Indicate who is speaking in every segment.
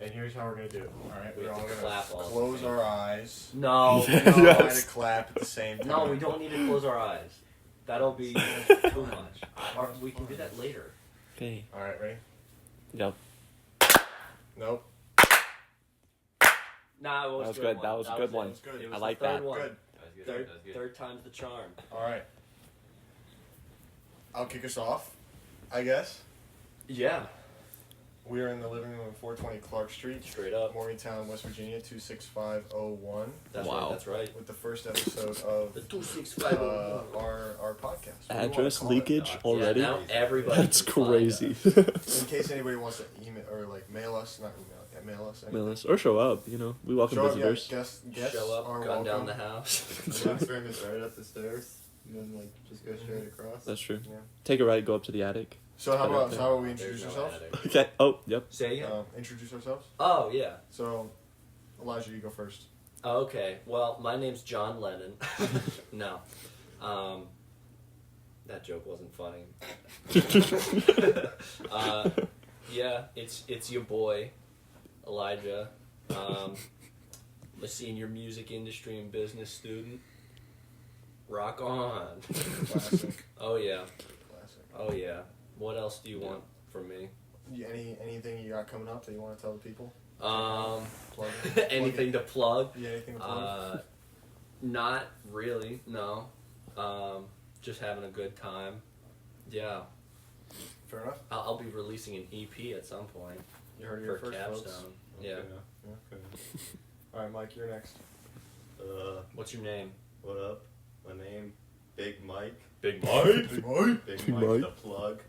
Speaker 1: And here's how we're gonna do it. All right, we're all gonna
Speaker 2: clap all
Speaker 1: close our eyes.
Speaker 2: No.
Speaker 1: And all try to clap at the same time.
Speaker 2: No, we don't need to close our eyes. That'll be too much. Or we can do that later.
Speaker 3: Okay.
Speaker 1: All right, ready?
Speaker 3: Yep.
Speaker 1: Nope.
Speaker 2: Nah, it was
Speaker 3: That was
Speaker 2: good.
Speaker 3: good.
Speaker 2: One.
Speaker 3: That was a good one.
Speaker 1: It was good.
Speaker 2: It was
Speaker 3: I
Speaker 2: the
Speaker 3: like
Speaker 2: third
Speaker 3: that.
Speaker 2: one.
Speaker 1: Good.
Speaker 2: Third time's the charm.
Speaker 1: All right. I'll kick us off, I guess.
Speaker 2: Yeah.
Speaker 1: We are in the living room of 420 Clark Street,
Speaker 2: Straight up.
Speaker 1: Morgantown, West Virginia, 26501.
Speaker 2: That's
Speaker 3: Wow.
Speaker 2: right. That's right.
Speaker 1: With the first episode of
Speaker 2: The 265.
Speaker 1: our podcast. What do you wanna
Speaker 3: Address
Speaker 1: call it?
Speaker 3: leakage already?
Speaker 2: Yeah, now everybody.
Speaker 3: That's
Speaker 2: can find
Speaker 3: crazy.
Speaker 2: us.
Speaker 1: In case anybody wants to email or like mail us, not email, yeah, mail us.
Speaker 3: Mail us or show up. You know, we welcome
Speaker 1: Show up, yeah,
Speaker 3: visitors.
Speaker 1: guests
Speaker 2: Show up,
Speaker 1: are
Speaker 2: gun down
Speaker 1: welcome.
Speaker 2: the house.
Speaker 4: The bathroom is right up the stairs. And then, like, just go straight across.
Speaker 3: That's true.
Speaker 1: Yeah.
Speaker 3: Take a ride, go up to the attic.
Speaker 1: So how
Speaker 3: Put it
Speaker 1: about
Speaker 3: up there.
Speaker 1: how about we
Speaker 2: There's
Speaker 1: introduce
Speaker 2: no
Speaker 1: ourselves?
Speaker 2: attic.
Speaker 3: Okay. Oh, yep.
Speaker 2: Say again.
Speaker 1: Introduce ourselves.
Speaker 2: Oh yeah.
Speaker 1: So, Elijah, you go first.
Speaker 2: Okay. Well, my name's John Lennon. No. That joke wasn't funny. Yeah, it's your boy, Elijah. I'm a senior music industry and business student. Rock on.
Speaker 1: Classic.
Speaker 2: Oh yeah.
Speaker 1: Classic.
Speaker 2: Oh yeah. What else do you want from me?
Speaker 1: Anything you got coming up that you want to tell the people? Plug
Speaker 2: Anything to plug?
Speaker 1: Yeah, anything to plug?
Speaker 2: Not really, no. Just having a good time. Yeah.
Speaker 1: Fair enough.
Speaker 2: I'll be releasing an EP at some point
Speaker 1: You heard it
Speaker 2: for
Speaker 1: here first, folks.
Speaker 2: Capstone. Yeah.
Speaker 4: Okay.
Speaker 1: All right, Mike, you're next.
Speaker 2: What's your name?
Speaker 4: What up? My name, Big Mike.
Speaker 2: Big Mike.
Speaker 1: Big Mike.
Speaker 4: Big
Speaker 3: Big
Speaker 4: Mike
Speaker 3: Mike.
Speaker 4: the plug.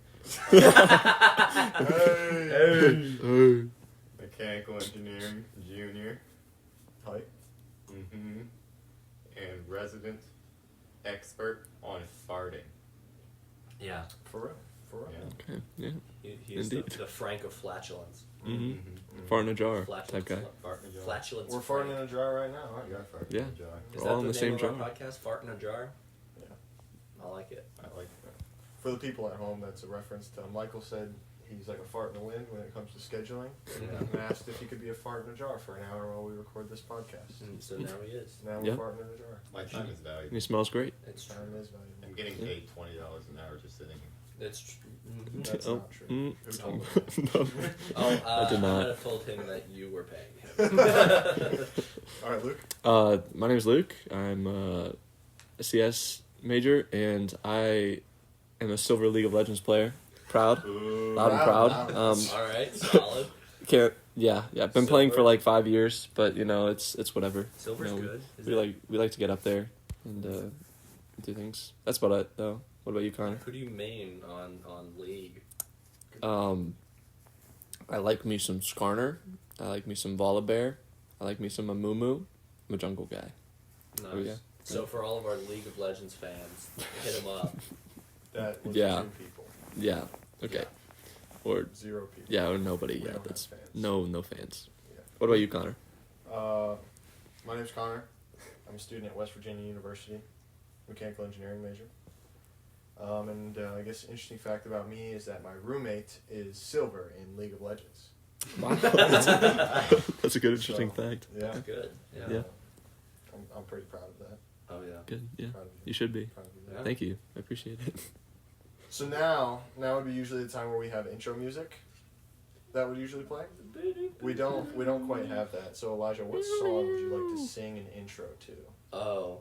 Speaker 1: Hey.
Speaker 4: Mechanical engineering junior.
Speaker 1: Height.
Speaker 4: Mm-hmm. And resident expert on farting.
Speaker 2: Yeah.
Speaker 1: For real. For real.
Speaker 4: Yeah.
Speaker 3: Okay. Yeah.
Speaker 2: He's
Speaker 3: Indeed.
Speaker 2: the Frank of flatulence.
Speaker 3: Mm-hmm.
Speaker 4: Mm-hmm.
Speaker 3: Fart in a jar
Speaker 2: Flatulence.
Speaker 3: type guy.
Speaker 4: Fart in a jar.
Speaker 2: Flatulence.
Speaker 1: We're
Speaker 2: Frank.
Speaker 1: farting in a jar right now, aren't
Speaker 4: You
Speaker 1: you?
Speaker 4: are farting
Speaker 3: Yeah.
Speaker 4: in a jar.
Speaker 2: Is
Speaker 3: We're
Speaker 2: that
Speaker 3: all in
Speaker 2: the
Speaker 3: the
Speaker 2: name
Speaker 3: same
Speaker 2: of
Speaker 3: jar.
Speaker 2: our podcast? Fart in a jar.
Speaker 1: Yeah.
Speaker 2: I like it.
Speaker 4: I like that.
Speaker 1: For the people at home, that's a reference to Michael said he's like a fart in the wind when it comes to scheduling.
Speaker 2: Yeah.
Speaker 1: And asked if he could be a fart in a jar for an hour while we record this podcast.
Speaker 2: And so now he is.
Speaker 1: Now we're
Speaker 3: Yeah.
Speaker 1: farting in a jar.
Speaker 4: My time is valuable.
Speaker 3: He smells great.
Speaker 2: It's true.
Speaker 1: Time is valuable.
Speaker 4: I'm getting paid $20 an hour just sitting here.
Speaker 2: It's true. Mhm.
Speaker 1: That's
Speaker 3: Oh,
Speaker 1: not true.
Speaker 3: mm.
Speaker 1: Who told him?
Speaker 3: No.
Speaker 2: Oh,
Speaker 3: I did
Speaker 2: I
Speaker 3: not.
Speaker 2: might have told him that you were paying him.
Speaker 1: All right, Luke.
Speaker 3: My name's Luke. I'm a CS major, and I am a Silver League of Legends player. Proud,
Speaker 4: Ooh.
Speaker 3: loud and
Speaker 1: Wow,
Speaker 3: proud.
Speaker 1: wow.
Speaker 2: All right, solid.
Speaker 3: Can't. Yeah. I've been playing for
Speaker 2: Silver.
Speaker 3: like 5 years, but you know, it's whatever.
Speaker 2: Silver's
Speaker 3: You know,
Speaker 2: good. Is
Speaker 3: We
Speaker 2: it-
Speaker 3: like to get up there and do things. That's about it, though. What about you, Connor?
Speaker 2: Who do you main on League?
Speaker 3: I like me some Skarner. I like me some Volibear. I like me some Amumu. I'm a jungle guy.
Speaker 2: Nice.
Speaker 3: Oh, yeah.
Speaker 2: So for all of our League of Legends fans, hit him up.
Speaker 1: That was
Speaker 3: Yeah.
Speaker 1: 2 people.
Speaker 3: Yeah. Okay. Or
Speaker 1: 0 people.
Speaker 3: yeah, or nobody.
Speaker 1: We
Speaker 3: Yeah,
Speaker 1: don't
Speaker 3: that's
Speaker 1: have fans.
Speaker 3: no fans.
Speaker 1: Yeah.
Speaker 3: What about you, Connor?
Speaker 1: My name's Connor. I'm a student at West Virginia University, mechanical engineering major. And I guess an interesting fact about me is that my roommate is silver in League of Legends.
Speaker 3: Wow. That's a good, interesting
Speaker 1: So,
Speaker 3: fact.
Speaker 1: Yeah.
Speaker 2: Good. Yeah.
Speaker 3: Yeah.
Speaker 1: I'm pretty proud of that.
Speaker 2: Oh yeah.
Speaker 3: Good. Yeah.
Speaker 1: Proud of
Speaker 3: You should be.
Speaker 1: Proud of you.
Speaker 2: Yeah.
Speaker 3: Thank you. I appreciate it.
Speaker 1: So now would be usually the time where we have intro music. That would usually play. We don't quite have that. So Elijah, what song would you like to sing an intro to?
Speaker 2: Oh.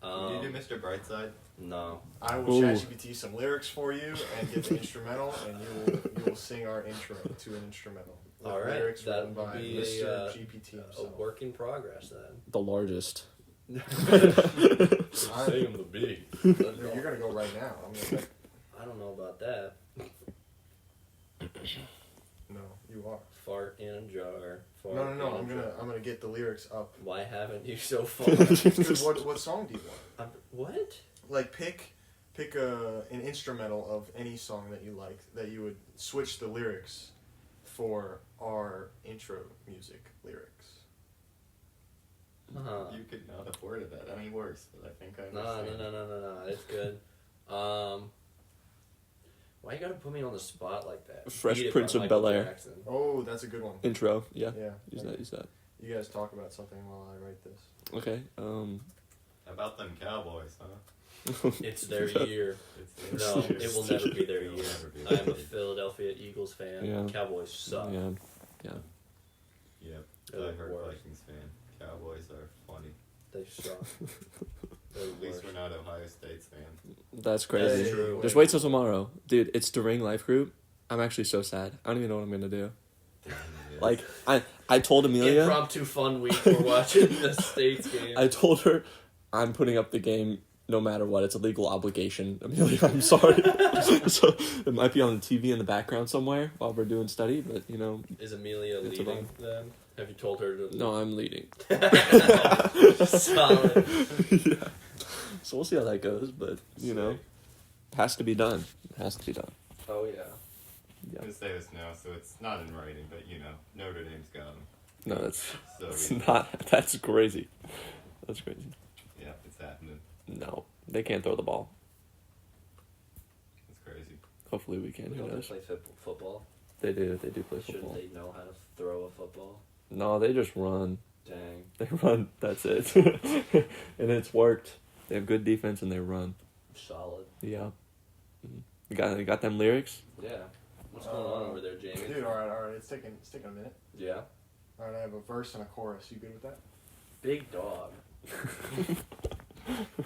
Speaker 4: Can you do Mr. Brightside?
Speaker 2: No.
Speaker 1: I will
Speaker 3: Ooh.
Speaker 1: ChatGPT some lyrics for you and get the instrumental, and you will sing our intro to an instrumental. With
Speaker 2: All right,
Speaker 1: lyrics
Speaker 2: that
Speaker 1: written
Speaker 2: would
Speaker 1: by
Speaker 2: be
Speaker 1: Mr.
Speaker 2: a
Speaker 1: GPT
Speaker 2: A
Speaker 1: himself.
Speaker 2: work in progress then.
Speaker 3: The largest.
Speaker 2: Say him the big.
Speaker 1: You're gonna go right now. I'm gonna.
Speaker 2: I don't know about that.
Speaker 1: No, you are.
Speaker 2: Fart in a jar. Fart
Speaker 1: No.
Speaker 2: in
Speaker 1: I'm
Speaker 2: a jar.
Speaker 1: gonna get the lyrics up.
Speaker 2: Why haven't you so far?
Speaker 1: Because what song do you want?
Speaker 2: What?
Speaker 1: Like pick an instrumental of any song that you like that you would switch the lyrics for our intro music lyrics.
Speaker 4: You could not have worded that any worse, but I think I
Speaker 2: No.
Speaker 4: understand.
Speaker 2: It's good. Why you gotta put me on the spot like that?
Speaker 3: Fresh
Speaker 2: Beat It
Speaker 3: Prince
Speaker 2: by
Speaker 3: of
Speaker 2: Michael
Speaker 3: Bel-Air.
Speaker 2: Jackson.
Speaker 1: Oh, that's a good one.
Speaker 3: Intro. Yeah.
Speaker 1: Yeah.
Speaker 3: Use that. Use that.
Speaker 1: You guys talk about something while I write this.
Speaker 3: Okay.
Speaker 4: About them Cowboys, huh?
Speaker 2: It's their year.
Speaker 4: It's
Speaker 2: No, it will never be their
Speaker 4: It will
Speaker 2: year.
Speaker 4: never be
Speaker 2: I
Speaker 4: their
Speaker 2: am a
Speaker 4: year.
Speaker 2: Philadelphia Eagles fan.
Speaker 3: Yeah.
Speaker 2: Cowboys suck.
Speaker 3: Yeah.
Speaker 4: Yep.
Speaker 2: They're
Speaker 4: I
Speaker 2: the
Speaker 4: heard
Speaker 2: worst.
Speaker 4: Vikings fan. Cowboys are funny.
Speaker 2: They suck. They're the
Speaker 4: At least
Speaker 2: worst.
Speaker 4: we're not Ohio State's fans.
Speaker 3: That's crazy.
Speaker 2: That's true.
Speaker 3: Just wait till tomorrow, dude. It's during life group. I'm actually so sad. I don't even know what I'm gonna do. Like I told Amelia.
Speaker 2: Impromptu fun week. We're watching the States game.
Speaker 3: I told her I'm putting up the game no matter what. It's a legal obligation. Amelia, I'm sorry. So it might be on the TV in the background somewhere while we're doing study, but you know,
Speaker 2: Is Amelia
Speaker 3: It's
Speaker 2: leading them? Have you told her to?
Speaker 3: no, I'm leading.
Speaker 2: Solid.
Speaker 3: Yeah. So we'll see how that goes, but you know, it has to be done. It has to be done.
Speaker 2: Oh yeah.
Speaker 4: I'm
Speaker 3: Yeah.
Speaker 4: gonna say this now, so it's not in writing, but you know, Notre Dame's got them.
Speaker 3: No, that's
Speaker 4: So
Speaker 3: it's not. That's crazy. That's crazy.
Speaker 4: yeah, it's happening.
Speaker 3: No, they can't throw the ball.
Speaker 4: It's crazy.
Speaker 3: Hopefully we can. Who
Speaker 2: Don't they
Speaker 3: knows?
Speaker 2: play football?
Speaker 3: They do. They do play
Speaker 2: Shouldn't
Speaker 3: football.
Speaker 2: they know how to throw a football?
Speaker 3: No, they just run.
Speaker 2: Dang.
Speaker 3: They run. That's it. And it's worked. They have good defense and they run.
Speaker 2: Solid.
Speaker 3: Yeah. You got them lyrics?
Speaker 2: Yeah. What's going on over there, Jamie?
Speaker 1: Dude, all right. It's taking a minute.
Speaker 2: Yeah.
Speaker 1: All right, I have a verse and a chorus. You good with that?
Speaker 2: Big dog.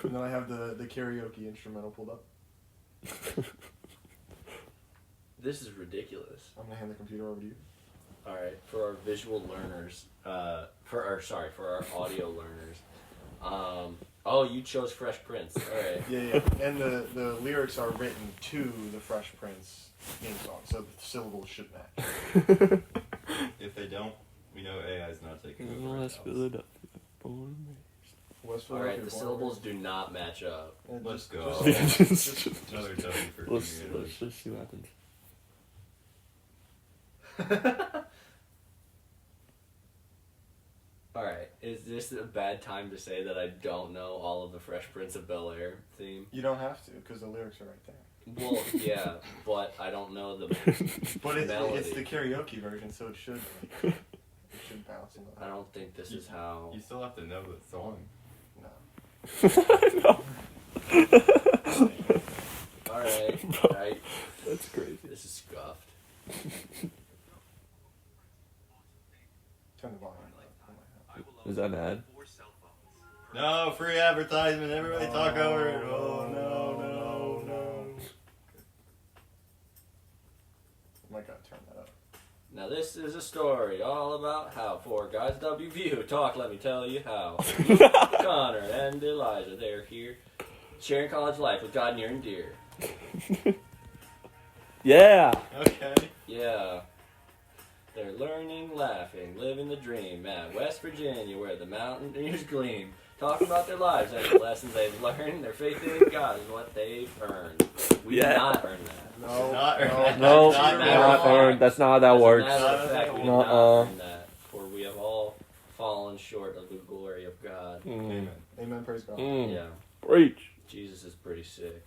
Speaker 1: And then I have the karaoke instrumental pulled up.
Speaker 2: This is ridiculous.
Speaker 1: I'm gonna hand the computer over to you.
Speaker 2: All right, for our visual learners, for our audio learners. Oh, you chose Fresh Prince. All right.
Speaker 1: Yeah. And the lyrics are written to the Fresh Prince theme song, so the syllables should match.
Speaker 4: If they don't, we know AI is not taking over. our
Speaker 3: West
Speaker 4: jobs.
Speaker 3: Philadelphia. Born
Speaker 1: West
Speaker 2: All right,
Speaker 1: Philadelphia,
Speaker 2: the
Speaker 1: born
Speaker 2: syllables
Speaker 1: and
Speaker 2: do not match up.
Speaker 1: raised.
Speaker 4: Let's go.
Speaker 1: Just-
Speaker 4: Another W for
Speaker 3: let's
Speaker 4: community.
Speaker 3: just see what happens.
Speaker 2: All right, is this a bad time to say that I don't know all of the Fresh Prince of Bel-Air theme?
Speaker 1: You don't have to, because the lyrics are right there.
Speaker 2: Well, yeah, but I don't know the.
Speaker 1: But it's
Speaker 2: Melody.
Speaker 1: the karaoke version, so it should it should bounce into
Speaker 2: I
Speaker 1: that.
Speaker 2: don't think this is how.
Speaker 4: You still have to know the song.
Speaker 1: No.
Speaker 2: All right,
Speaker 3: Bro.
Speaker 2: right.
Speaker 3: That's crazy.
Speaker 2: This is scuffed.
Speaker 1: Turn the volume up.
Speaker 3: Is that an ad?
Speaker 4: No, free advertisement. Everybody talk over it.
Speaker 1: Oh no. I might gotta turn that up.
Speaker 2: Now this is a story all about how four guys WVU talk. Let me tell you how. Connor and Elijah, they're here, sharing college life with God near and dear.
Speaker 3: Yeah.
Speaker 4: Okay.
Speaker 2: Yeah. They're learning, laughing, living the dream at West Virginia where the mountaineers gleam. Talking about their lives and the lessons they've learned. Their faith in God is what they've earned. We
Speaker 3: Yeah.
Speaker 2: did not earn that.
Speaker 1: No,
Speaker 4: Not-
Speaker 3: No,
Speaker 4: Not
Speaker 3: not earned. That's not how that
Speaker 2: As a
Speaker 3: works.
Speaker 2: matter of fact, we did
Speaker 3: Nuh-uh.
Speaker 2: not earn that, for we have all fallen short of the glory of God.
Speaker 3: Mm.
Speaker 4: Amen.
Speaker 1: Amen. Praise God.
Speaker 3: Mm.
Speaker 2: Yeah,
Speaker 3: Preach.
Speaker 2: Jesus is pretty sick.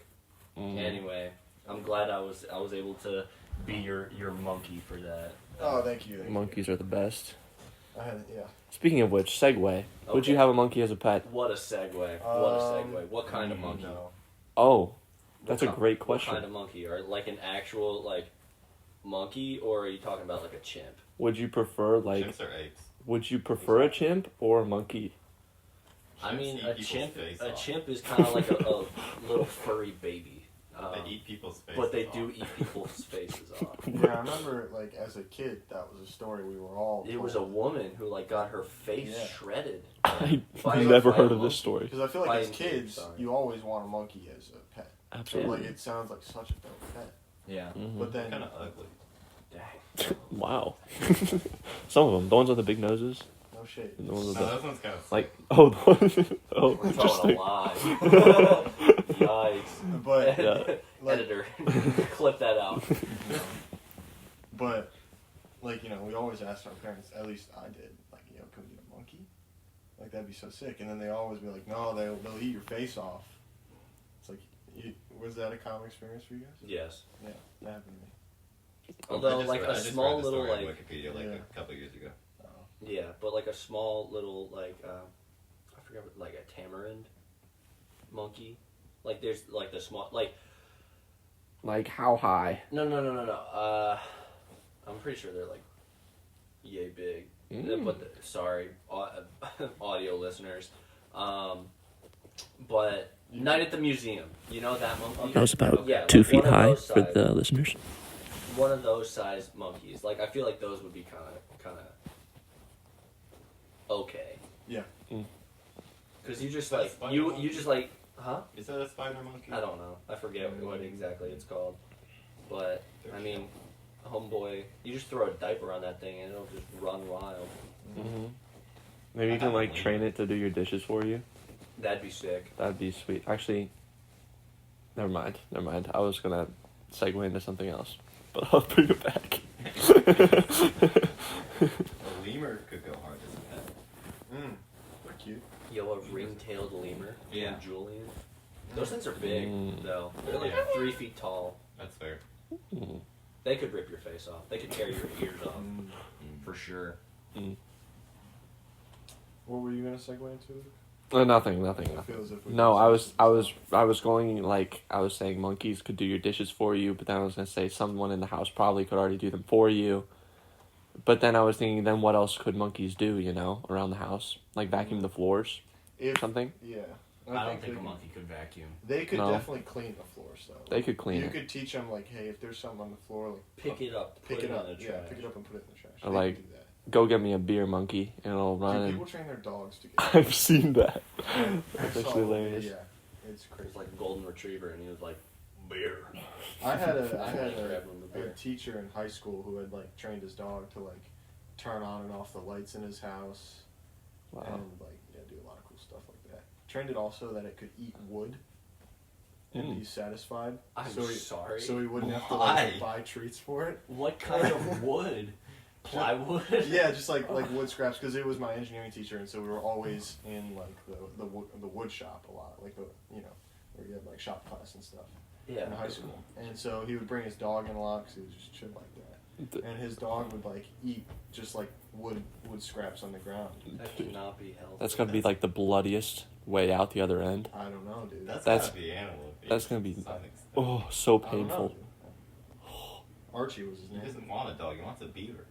Speaker 3: Mm.
Speaker 2: Anyway, I'm glad I was able to be your monkey for that.
Speaker 1: Oh, thank you.
Speaker 3: Monkeys are the best.
Speaker 1: I had yeah.
Speaker 3: Speaking of which, segue. Would
Speaker 2: Okay.
Speaker 3: you have a monkey as a pet?
Speaker 2: What a segue! What a segue! What kind of monkey?
Speaker 1: No.
Speaker 3: Oh, that's a
Speaker 2: What ki-
Speaker 3: great question.
Speaker 2: What kind of monkey? Or like an actual monkey, or are you talking about like a chimp?
Speaker 3: Would you prefer
Speaker 4: Chimps are apes.
Speaker 3: Would you prefer a chimp or a monkey?
Speaker 2: I
Speaker 4: Chimps
Speaker 2: mean,
Speaker 4: eat
Speaker 2: a
Speaker 4: people's
Speaker 2: chimp.
Speaker 4: face
Speaker 2: A
Speaker 4: off.
Speaker 2: chimp is kind of like a little furry baby.
Speaker 4: They eat people's faces.
Speaker 2: But they
Speaker 4: off.
Speaker 2: do eat people's faces off.
Speaker 1: Yeah, I remember as a kid that was a story we were all.
Speaker 2: It was a woman who got her face
Speaker 1: Yeah.
Speaker 2: shredded.
Speaker 3: I've
Speaker 2: By-
Speaker 3: never
Speaker 2: by
Speaker 3: heard
Speaker 2: a
Speaker 3: of this
Speaker 2: monkey.
Speaker 3: story.
Speaker 1: Because I feel like
Speaker 2: By
Speaker 1: as
Speaker 2: a kid,
Speaker 1: kids,
Speaker 2: sorry.
Speaker 1: you always want a monkey as a pet.
Speaker 3: Absolutely.
Speaker 1: Like it sounds like such a dope pet.
Speaker 2: Yeah.
Speaker 3: Mhm.
Speaker 1: But
Speaker 4: They're
Speaker 1: then
Speaker 4: kind of ugly.
Speaker 2: Dang.
Speaker 3: Wow. Some of them. The ones with the big noses.
Speaker 1: no shade.
Speaker 3: And the ones
Speaker 4: No,
Speaker 3: with the,
Speaker 4: this one's kind of
Speaker 3: like, oh, the one, oh,
Speaker 2: We're
Speaker 3: interesting.
Speaker 2: telling a lie. Yikes.
Speaker 1: But
Speaker 3: Yeah.
Speaker 1: like,
Speaker 2: Editor, clip that out.
Speaker 1: but we always asked our parents. At least I did. Like, can we get a monkey? Like that'd be so sick. And then they always be like, no, they'll eat your face off. It's like Was that a common experience for you guys?
Speaker 2: Yes.
Speaker 1: Yeah, that happened to me.
Speaker 2: Although,
Speaker 4: I just
Speaker 2: like,
Speaker 4: read-
Speaker 2: a
Speaker 4: I just
Speaker 2: small
Speaker 4: read the
Speaker 2: little,
Speaker 4: story on
Speaker 2: like-
Speaker 4: Wikipedia like
Speaker 1: Yeah.
Speaker 4: a couple years ago.
Speaker 2: Yeah, but like a small little like I forget what, like a tamarind monkey. Like there's like the small
Speaker 3: Like how high?
Speaker 2: no. I'm pretty sure they're like yay big. But sorry, audio listeners. But Night at the Museum. You know that monkey?
Speaker 3: That was about
Speaker 2: Yeah,
Speaker 3: 2
Speaker 2: like
Speaker 3: feet
Speaker 2: one of
Speaker 3: high
Speaker 2: those
Speaker 3: for
Speaker 2: size-
Speaker 3: the listeners.
Speaker 2: One of those size monkeys. Like I feel like those would be kind of okay.
Speaker 1: Yeah.
Speaker 2: Because you just
Speaker 4: Is that
Speaker 2: like
Speaker 4: spider
Speaker 2: you
Speaker 4: monkey?
Speaker 2: just like huh?
Speaker 4: Is that a spider monkey?
Speaker 2: I don't know. I forget what exactly it's called. But I mean, homeboy, you just throw a diaper on that thing and it'll just run wild.
Speaker 3: Mm-hmm. Maybe you can like train it to do your dishes for you.
Speaker 2: That'd be sick.
Speaker 3: That'd be sweet. Actually, never mind. I was gonna segue into something else, but I'll bring it back.
Speaker 4: A lemur could go hard as a pet.
Speaker 1: They're cute.
Speaker 2: Yo, a ring-tailed lemur. from
Speaker 4: Yeah.
Speaker 2: Julian. Those things are big, though. They're like
Speaker 4: Yeah.
Speaker 2: 3 feet tall.
Speaker 4: That's fair.
Speaker 3: Mm.
Speaker 2: They could rip your face off. They could tear your ears off.
Speaker 4: For sure.
Speaker 1: What were you gonna segue into?
Speaker 3: Nothing.
Speaker 1: I feel as if we
Speaker 3: No,
Speaker 1: just-
Speaker 3: I was going like I was saying monkeys could do your dishes for you, but then I was gonna say someone in the house probably could already do them for you. But then I was thinking, then what else could monkeys do? You know, around the house, like vacuum the floors or
Speaker 1: If,
Speaker 3: something.
Speaker 1: yeah.
Speaker 2: I don't think
Speaker 1: they
Speaker 2: a monkey could vacuum.
Speaker 1: They could
Speaker 3: No.
Speaker 1: definitely clean the floors though.
Speaker 3: They could clean
Speaker 1: You
Speaker 3: it.
Speaker 1: could teach them like, hey, if there's something on the floor, like
Speaker 2: Pick it up,
Speaker 1: pick
Speaker 2: put
Speaker 1: it
Speaker 2: it
Speaker 1: up.
Speaker 2: in the
Speaker 1: Yeah,
Speaker 2: trash.
Speaker 1: pick it up and put it in the trash.
Speaker 3: Or
Speaker 1: They
Speaker 3: like-
Speaker 1: could do that.
Speaker 3: Go get me a beer monkey, and it'll run.
Speaker 1: Dude,
Speaker 3: And...
Speaker 1: people train their dogs to get.
Speaker 3: I've seen that.
Speaker 1: I
Speaker 3: That's
Speaker 1: saw
Speaker 3: actually
Speaker 1: it.
Speaker 3: hilarious.
Speaker 1: Yeah, it's
Speaker 2: It
Speaker 1: crazy.
Speaker 2: was like a golden retriever, and he was like, beer.
Speaker 1: I had
Speaker 2: Grabbing the
Speaker 1: a
Speaker 2: beer.
Speaker 1: teacher in high school who had like trained his dog to like turn on and off the lights in his house
Speaker 3: Wow.
Speaker 1: and like do a lot of cool stuff like that. Trained it also that it could eat wood and be satisfied.
Speaker 2: I'm
Speaker 1: so he,
Speaker 2: sorry.
Speaker 1: So he wouldn't have to
Speaker 4: Why?
Speaker 1: like buy treats for it.
Speaker 2: What kind of wood? Plywood?
Speaker 1: Yeah, just like wood scraps because it was my engineering teacher, and so we were always in like the wood shop a lot, like where you had like shop class and stuff
Speaker 2: Yeah.
Speaker 1: in high school. And so he would bring his dog in a lot because he was just chill like that. And his dog would like eat just like wood scraps on the ground.
Speaker 2: That cannot be healthy.
Speaker 3: That's gonna be like the bloodiest way out the other end.
Speaker 1: I don't know, dude.
Speaker 4: That's
Speaker 3: That's-
Speaker 4: gotta be animal abuse.
Speaker 3: that's gonna be-
Speaker 4: to some extent.
Speaker 3: Oh, so
Speaker 1: I don't know,
Speaker 3: painful.
Speaker 1: dude. Archie was his
Speaker 4: He
Speaker 1: name.
Speaker 4: doesn't want a dog. He wants a beaver.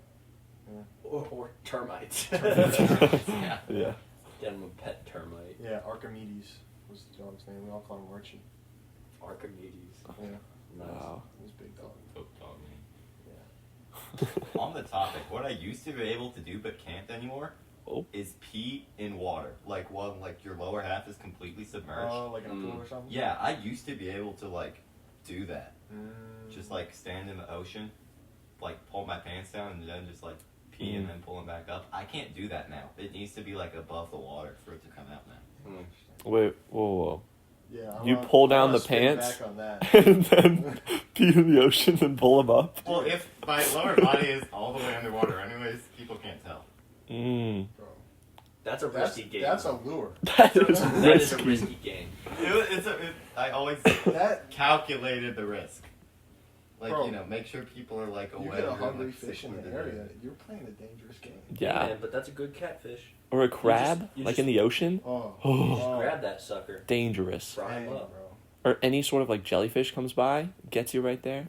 Speaker 2: Or termites.
Speaker 4: Yeah.
Speaker 3: Yeah.
Speaker 2: Get him a pet termite.
Speaker 1: Yeah, Archimedes was the dog's name. We all call him Archie.
Speaker 2: Archimedes.
Speaker 1: Yeah,
Speaker 2: Nice.
Speaker 3: Wow.
Speaker 1: he was a big dog.
Speaker 4: Pope dog man.
Speaker 1: Yeah.
Speaker 4: On the topic, what I used to be able to do but can't anymore
Speaker 3: Oh.
Speaker 4: is pee in water. Like when like your lower half is completely submerged.
Speaker 1: Oh, like in a pool or something?
Speaker 4: Yeah, I used to be able to like do that.
Speaker 1: Mm.
Speaker 4: Just like stand in the ocean, like pull my pants down and then just like pee and then pull them back up. I can't do that now. It needs to be like above the water for it to come out now.
Speaker 3: Wait. Whoa.
Speaker 1: Yeah,
Speaker 3: You pull down the
Speaker 1: spin
Speaker 3: pants?
Speaker 1: back on that.
Speaker 3: And then pee in the ocean and pull them up.
Speaker 4: Well, if my lower body is all the way underwater anyways, people can't tell.
Speaker 3: Mm.
Speaker 1: Bro.
Speaker 2: That's a
Speaker 1: That's,
Speaker 2: risky game.
Speaker 1: that's a lure.
Speaker 3: That is
Speaker 2: That is a
Speaker 3: risky.
Speaker 2: risky game.
Speaker 4: I always
Speaker 1: That
Speaker 4: calculated the risk. Like,
Speaker 1: Bro,
Speaker 4: make sure people are like
Speaker 1: you
Speaker 4: aware.
Speaker 1: get a
Speaker 4: you're,
Speaker 1: hungry
Speaker 4: like, 6
Speaker 1: fish in
Speaker 4: foot
Speaker 1: the
Speaker 4: in
Speaker 1: area, you're playing a dangerous game.
Speaker 3: Yeah.
Speaker 2: Man, but that's a good catfish.
Speaker 3: Or a crab,
Speaker 2: you
Speaker 3: like
Speaker 2: just-
Speaker 3: in the ocean.
Speaker 1: Oh,
Speaker 3: Oh.
Speaker 2: Grab that sucker.
Speaker 3: Dangerous.
Speaker 2: Fry
Speaker 1: dang,
Speaker 2: him up.
Speaker 1: bro.
Speaker 3: Or any sort of like jellyfish comes by, gets you right there.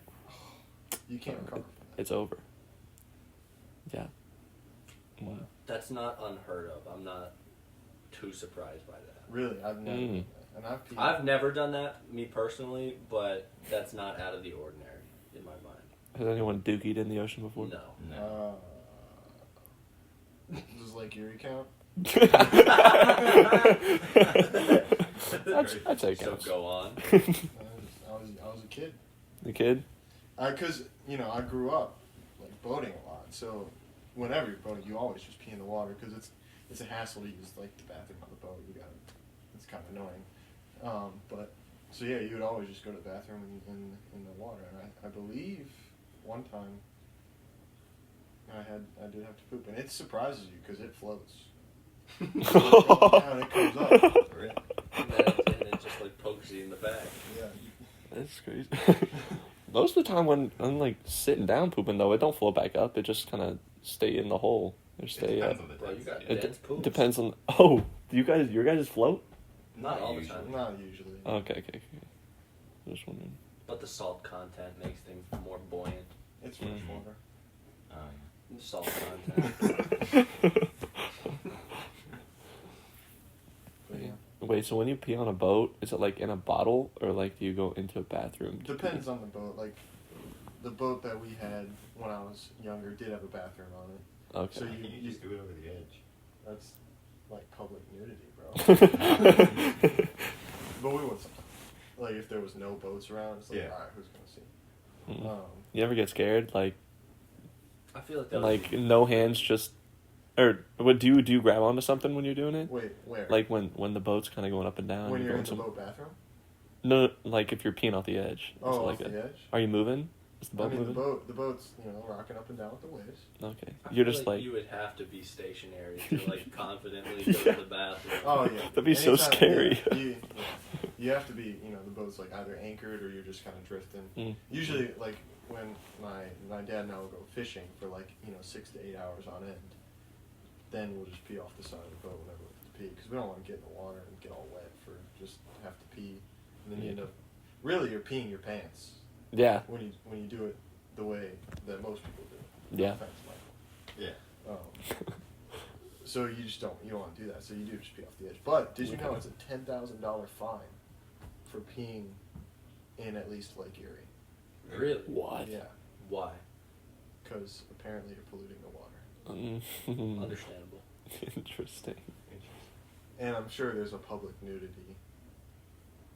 Speaker 1: You can't recover.
Speaker 3: It's over. Yeah.
Speaker 2: That's not unheard of. I'm not too surprised by that.
Speaker 1: Really, I've never
Speaker 3: Mm.
Speaker 1: done that. And I've peed.
Speaker 2: I've never done that, me personally, but that's not out of the ordinary in my mind.
Speaker 3: Has anyone dookied in the ocean before?
Speaker 2: No.
Speaker 4: No.
Speaker 1: Does Lake Erie count?
Speaker 3: I'd say it
Speaker 2: So
Speaker 3: counts.
Speaker 2: go on.
Speaker 1: I was a kid.
Speaker 3: The kid?
Speaker 1: Because, I grew up, like, boating a lot. So, whenever you're boating, you always just pee in the water because it's a hassle to use, like, the bathroom on the boat. It's kind of annoying. So yeah, you would always just go to the bathroom in the water. And I believe one time I did have to poop. And it surprises you because it floats. And it comes up.
Speaker 4: For real.
Speaker 2: And it just like pokes you in the back.
Speaker 1: Yeah.
Speaker 3: That's crazy. Most of the time when I'm like sitting down pooping though, it don't float back up. It just kind of stay in the hole. Or
Speaker 4: It
Speaker 3: stay
Speaker 4: depends
Speaker 3: up.
Speaker 4: on the
Speaker 2: Bro, you
Speaker 4: dense
Speaker 2: got
Speaker 4: setting.
Speaker 2: dense poops.
Speaker 3: Depends on. Oh, your guys float?
Speaker 2: Not all the
Speaker 4: usually.
Speaker 2: time.
Speaker 1: Not usually.
Speaker 3: Okay. Just wondering.
Speaker 2: But the salt content makes things more buoyant.
Speaker 1: It's fresh
Speaker 4: Mhm.
Speaker 1: water.
Speaker 4: Oh,
Speaker 2: The salt content.
Speaker 1: But yeah.
Speaker 3: Wait, so when you pee on a boat, is it like in a bottle or like do you go into a bathroom? to
Speaker 1: Depends
Speaker 3: pee?
Speaker 1: on the boat. Like the boat that we had when I was younger did have a bathroom on it.
Speaker 3: Okay.
Speaker 1: So
Speaker 4: yeah.
Speaker 1: you-
Speaker 4: You just do it over the edge.
Speaker 1: That's like public nudity, bro. But we would sometimes. Like if there was no boats around, it's like,
Speaker 4: Yeah.
Speaker 1: alright, who's gonna see?
Speaker 3: Mm. You ever get scared? Like
Speaker 2: I feel like that
Speaker 3: like
Speaker 2: would be,
Speaker 3: no hands, just or what do you grab onto something when you're doing it?
Speaker 1: Wait, where?
Speaker 3: Like when the boat's kind of going up and down.
Speaker 1: when you're
Speaker 3: going
Speaker 1: in the
Speaker 3: some-
Speaker 1: boat bathroom?
Speaker 3: No, like if you're peeing off the edge. Is
Speaker 1: Oh,
Speaker 3: it
Speaker 1: off
Speaker 3: like
Speaker 1: the edge.
Speaker 3: Are you moving? Is the
Speaker 1: I
Speaker 3: boat
Speaker 1: mean,
Speaker 3: moving?
Speaker 1: the boat's rocking up and down with the waves.
Speaker 3: Okay.
Speaker 2: I
Speaker 3: You're
Speaker 2: feel
Speaker 3: just
Speaker 2: like you would have to be stationary to like confidently go
Speaker 3: Yeah.
Speaker 2: to the bathroom.
Speaker 1: Oh yeah,
Speaker 3: That'd be so
Speaker 1: Anytime-
Speaker 3: scary.
Speaker 1: yeah, you have to be, the boat's like either anchored or you're just kind of drifting.
Speaker 3: Mm.
Speaker 1: Usually, like when my dad and I will go fishing for like 6 to 8 hours on end, then we'll just pee off the side of the boat whenever we have to pee because we don't want to get in the water and get all wet for just have to pee, and then you end up really you're peeing your pants
Speaker 3: Yeah.
Speaker 1: when you do it the way that most people do.
Speaker 3: Yeah.
Speaker 1: No offense, Michael.
Speaker 4: Yeah.
Speaker 1: So you don't want to do that. So you do just pee off the edge. But did you know it's a $10,000 fine for peeing in at least Lake Erie?
Speaker 2: Really?
Speaker 3: What?
Speaker 1: Yeah,
Speaker 2: Why?
Speaker 1: because apparently you're polluting the water.
Speaker 2: Understandable.
Speaker 3: Interesting.
Speaker 1: And I'm sure there's a public nudity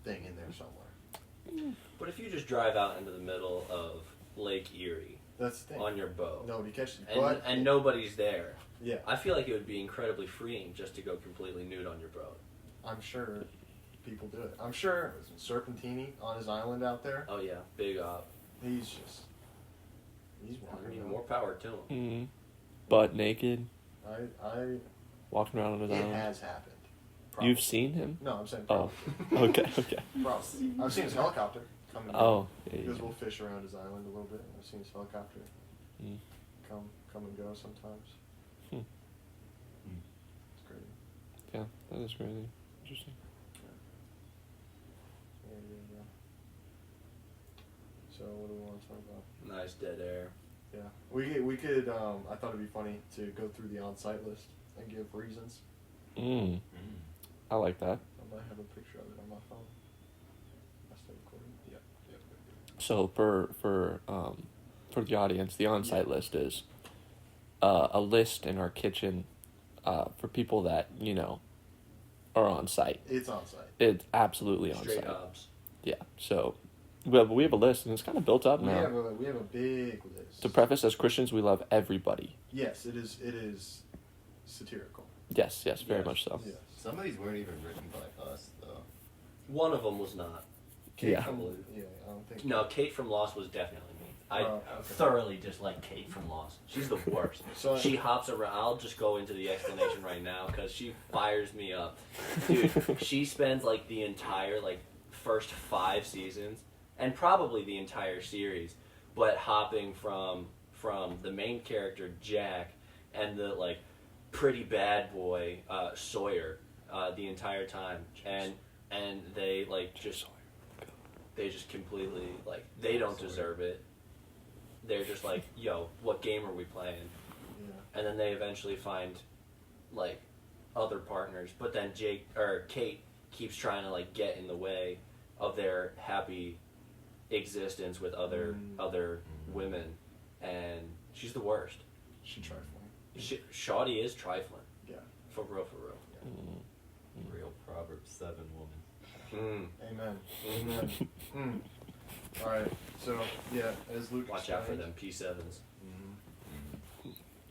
Speaker 1: thing in there somewhere.
Speaker 2: But if you just drive out into the middle of Lake Erie
Speaker 1: That's the thing.
Speaker 2: on your boat
Speaker 1: Nobody catches you.
Speaker 2: and nobody's there,
Speaker 1: Yeah,
Speaker 2: I feel like it would be incredibly freeing just to go completely nude on your boat.
Speaker 1: I'm sure people do it. I'm sure Serpentini on his island out there,
Speaker 2: Oh yeah, big op.
Speaker 1: he's
Speaker 2: I
Speaker 1: walking
Speaker 2: mean,
Speaker 1: around.
Speaker 2: more power to him.
Speaker 3: Mm. Butt naked,
Speaker 1: I
Speaker 3: walking around on his
Speaker 1: it
Speaker 3: island.
Speaker 1: has happened.
Speaker 3: You've
Speaker 1: Probably.
Speaker 3: seen him?
Speaker 1: No, I'm saying
Speaker 3: Oh.
Speaker 1: probably.
Speaker 3: Okay.
Speaker 1: Probably. I've seen his helicopter coming.
Speaker 3: Oh. Yeah,
Speaker 1: Because
Speaker 3: yeah.
Speaker 1: we'll fish around his island a little bit. I've seen his helicopter
Speaker 3: Mm.
Speaker 1: come and go sometimes.
Speaker 3: Hmm.
Speaker 1: It's crazy.
Speaker 3: Yeah, that is crazy. Interesting.
Speaker 1: Yeah. So what do we want to talk about?
Speaker 2: Nice dead air.
Speaker 1: Yeah, we could. I thought it'd be funny to go through the on-site list and give reasons.
Speaker 3: Mm. I like that.
Speaker 1: I might have a picture of it on my phone. I still recording.
Speaker 4: Yep.
Speaker 3: So for the audience, the on-site list is a list in our kitchen for people that are on site.
Speaker 1: It's on-site.
Speaker 3: It's absolutely on
Speaker 2: Straight
Speaker 3: site.
Speaker 2: hops.
Speaker 3: Yeah. So we have a list, and it's kind of built up
Speaker 1: We
Speaker 3: now.
Speaker 1: have a big list.
Speaker 3: To preface, as Christians, we love everybody.
Speaker 1: Yes, it is satirical.
Speaker 3: Yes, very
Speaker 2: Yes.
Speaker 3: much so.
Speaker 1: Yes.
Speaker 4: Some of these weren't even written by us, though.
Speaker 2: One of them was not.
Speaker 1: Kate
Speaker 3: Yeah.
Speaker 1: from, yeah, I don't think.
Speaker 2: No, Kate from Lost was definitely me. I
Speaker 1: Oh, okay.
Speaker 2: thoroughly dislike Kate from Lost. She's the worst.
Speaker 1: So-
Speaker 2: She hops around. I'll just go into the explanation right now because she fires me up, dude. She spends like the entire first 5 seasons and probably the entire series, but hopping from the main character Jack and the pretty bad boy Sawyer the entire time, and they they just completely they don't deserve it. They're just like, yo, what game are we playing?
Speaker 1: Yeah.
Speaker 2: And then they eventually find other partners, but then Kate keeps trying to get in the way of their happy existence with other women, and she's the worst.
Speaker 1: She trifling.
Speaker 2: Shawty is trifling.
Speaker 1: Yeah.
Speaker 2: For real.
Speaker 3: Mm.
Speaker 4: Real Proverbs 7 woman.
Speaker 1: Amen. Amen. All right. So yeah, as Luke
Speaker 2: Watch out for
Speaker 1: explained-
Speaker 2: them P7s.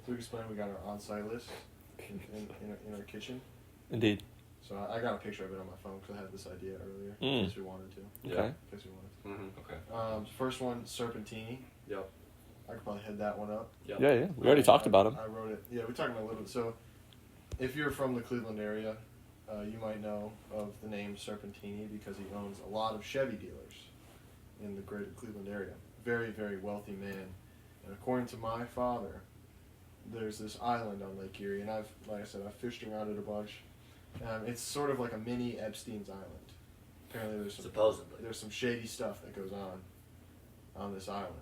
Speaker 1: Luke explained, we got our on-site list in our kitchen.
Speaker 3: Indeed.
Speaker 1: So I got a picture of it on my phone because I had this idea earlier.
Speaker 3: Mm.
Speaker 1: In case we wanted to.
Speaker 3: Okay.
Speaker 1: In case we wanted
Speaker 2: Mm-hmm.
Speaker 4: Okay.
Speaker 1: to. First one, Serpentini.
Speaker 2: Yep.
Speaker 1: I could probably head that one up.
Speaker 2: Yep.
Speaker 3: Yeah. We already talked about him.
Speaker 1: I wrote it. Yeah, we talked about it a little bit. So, if you're from the Cleveland area, you might know of the name Serpentini because he owns a lot of Chevy dealers. in the greater Cleveland area. Very, very wealthy man. And according to my father, there's this island on Lake Erie, and like I said, I've fished around it a bunch. It's sort of like a mini Epstein's Island. Apparently,
Speaker 2: Supposedly.
Speaker 1: there's some shady stuff that goes on this island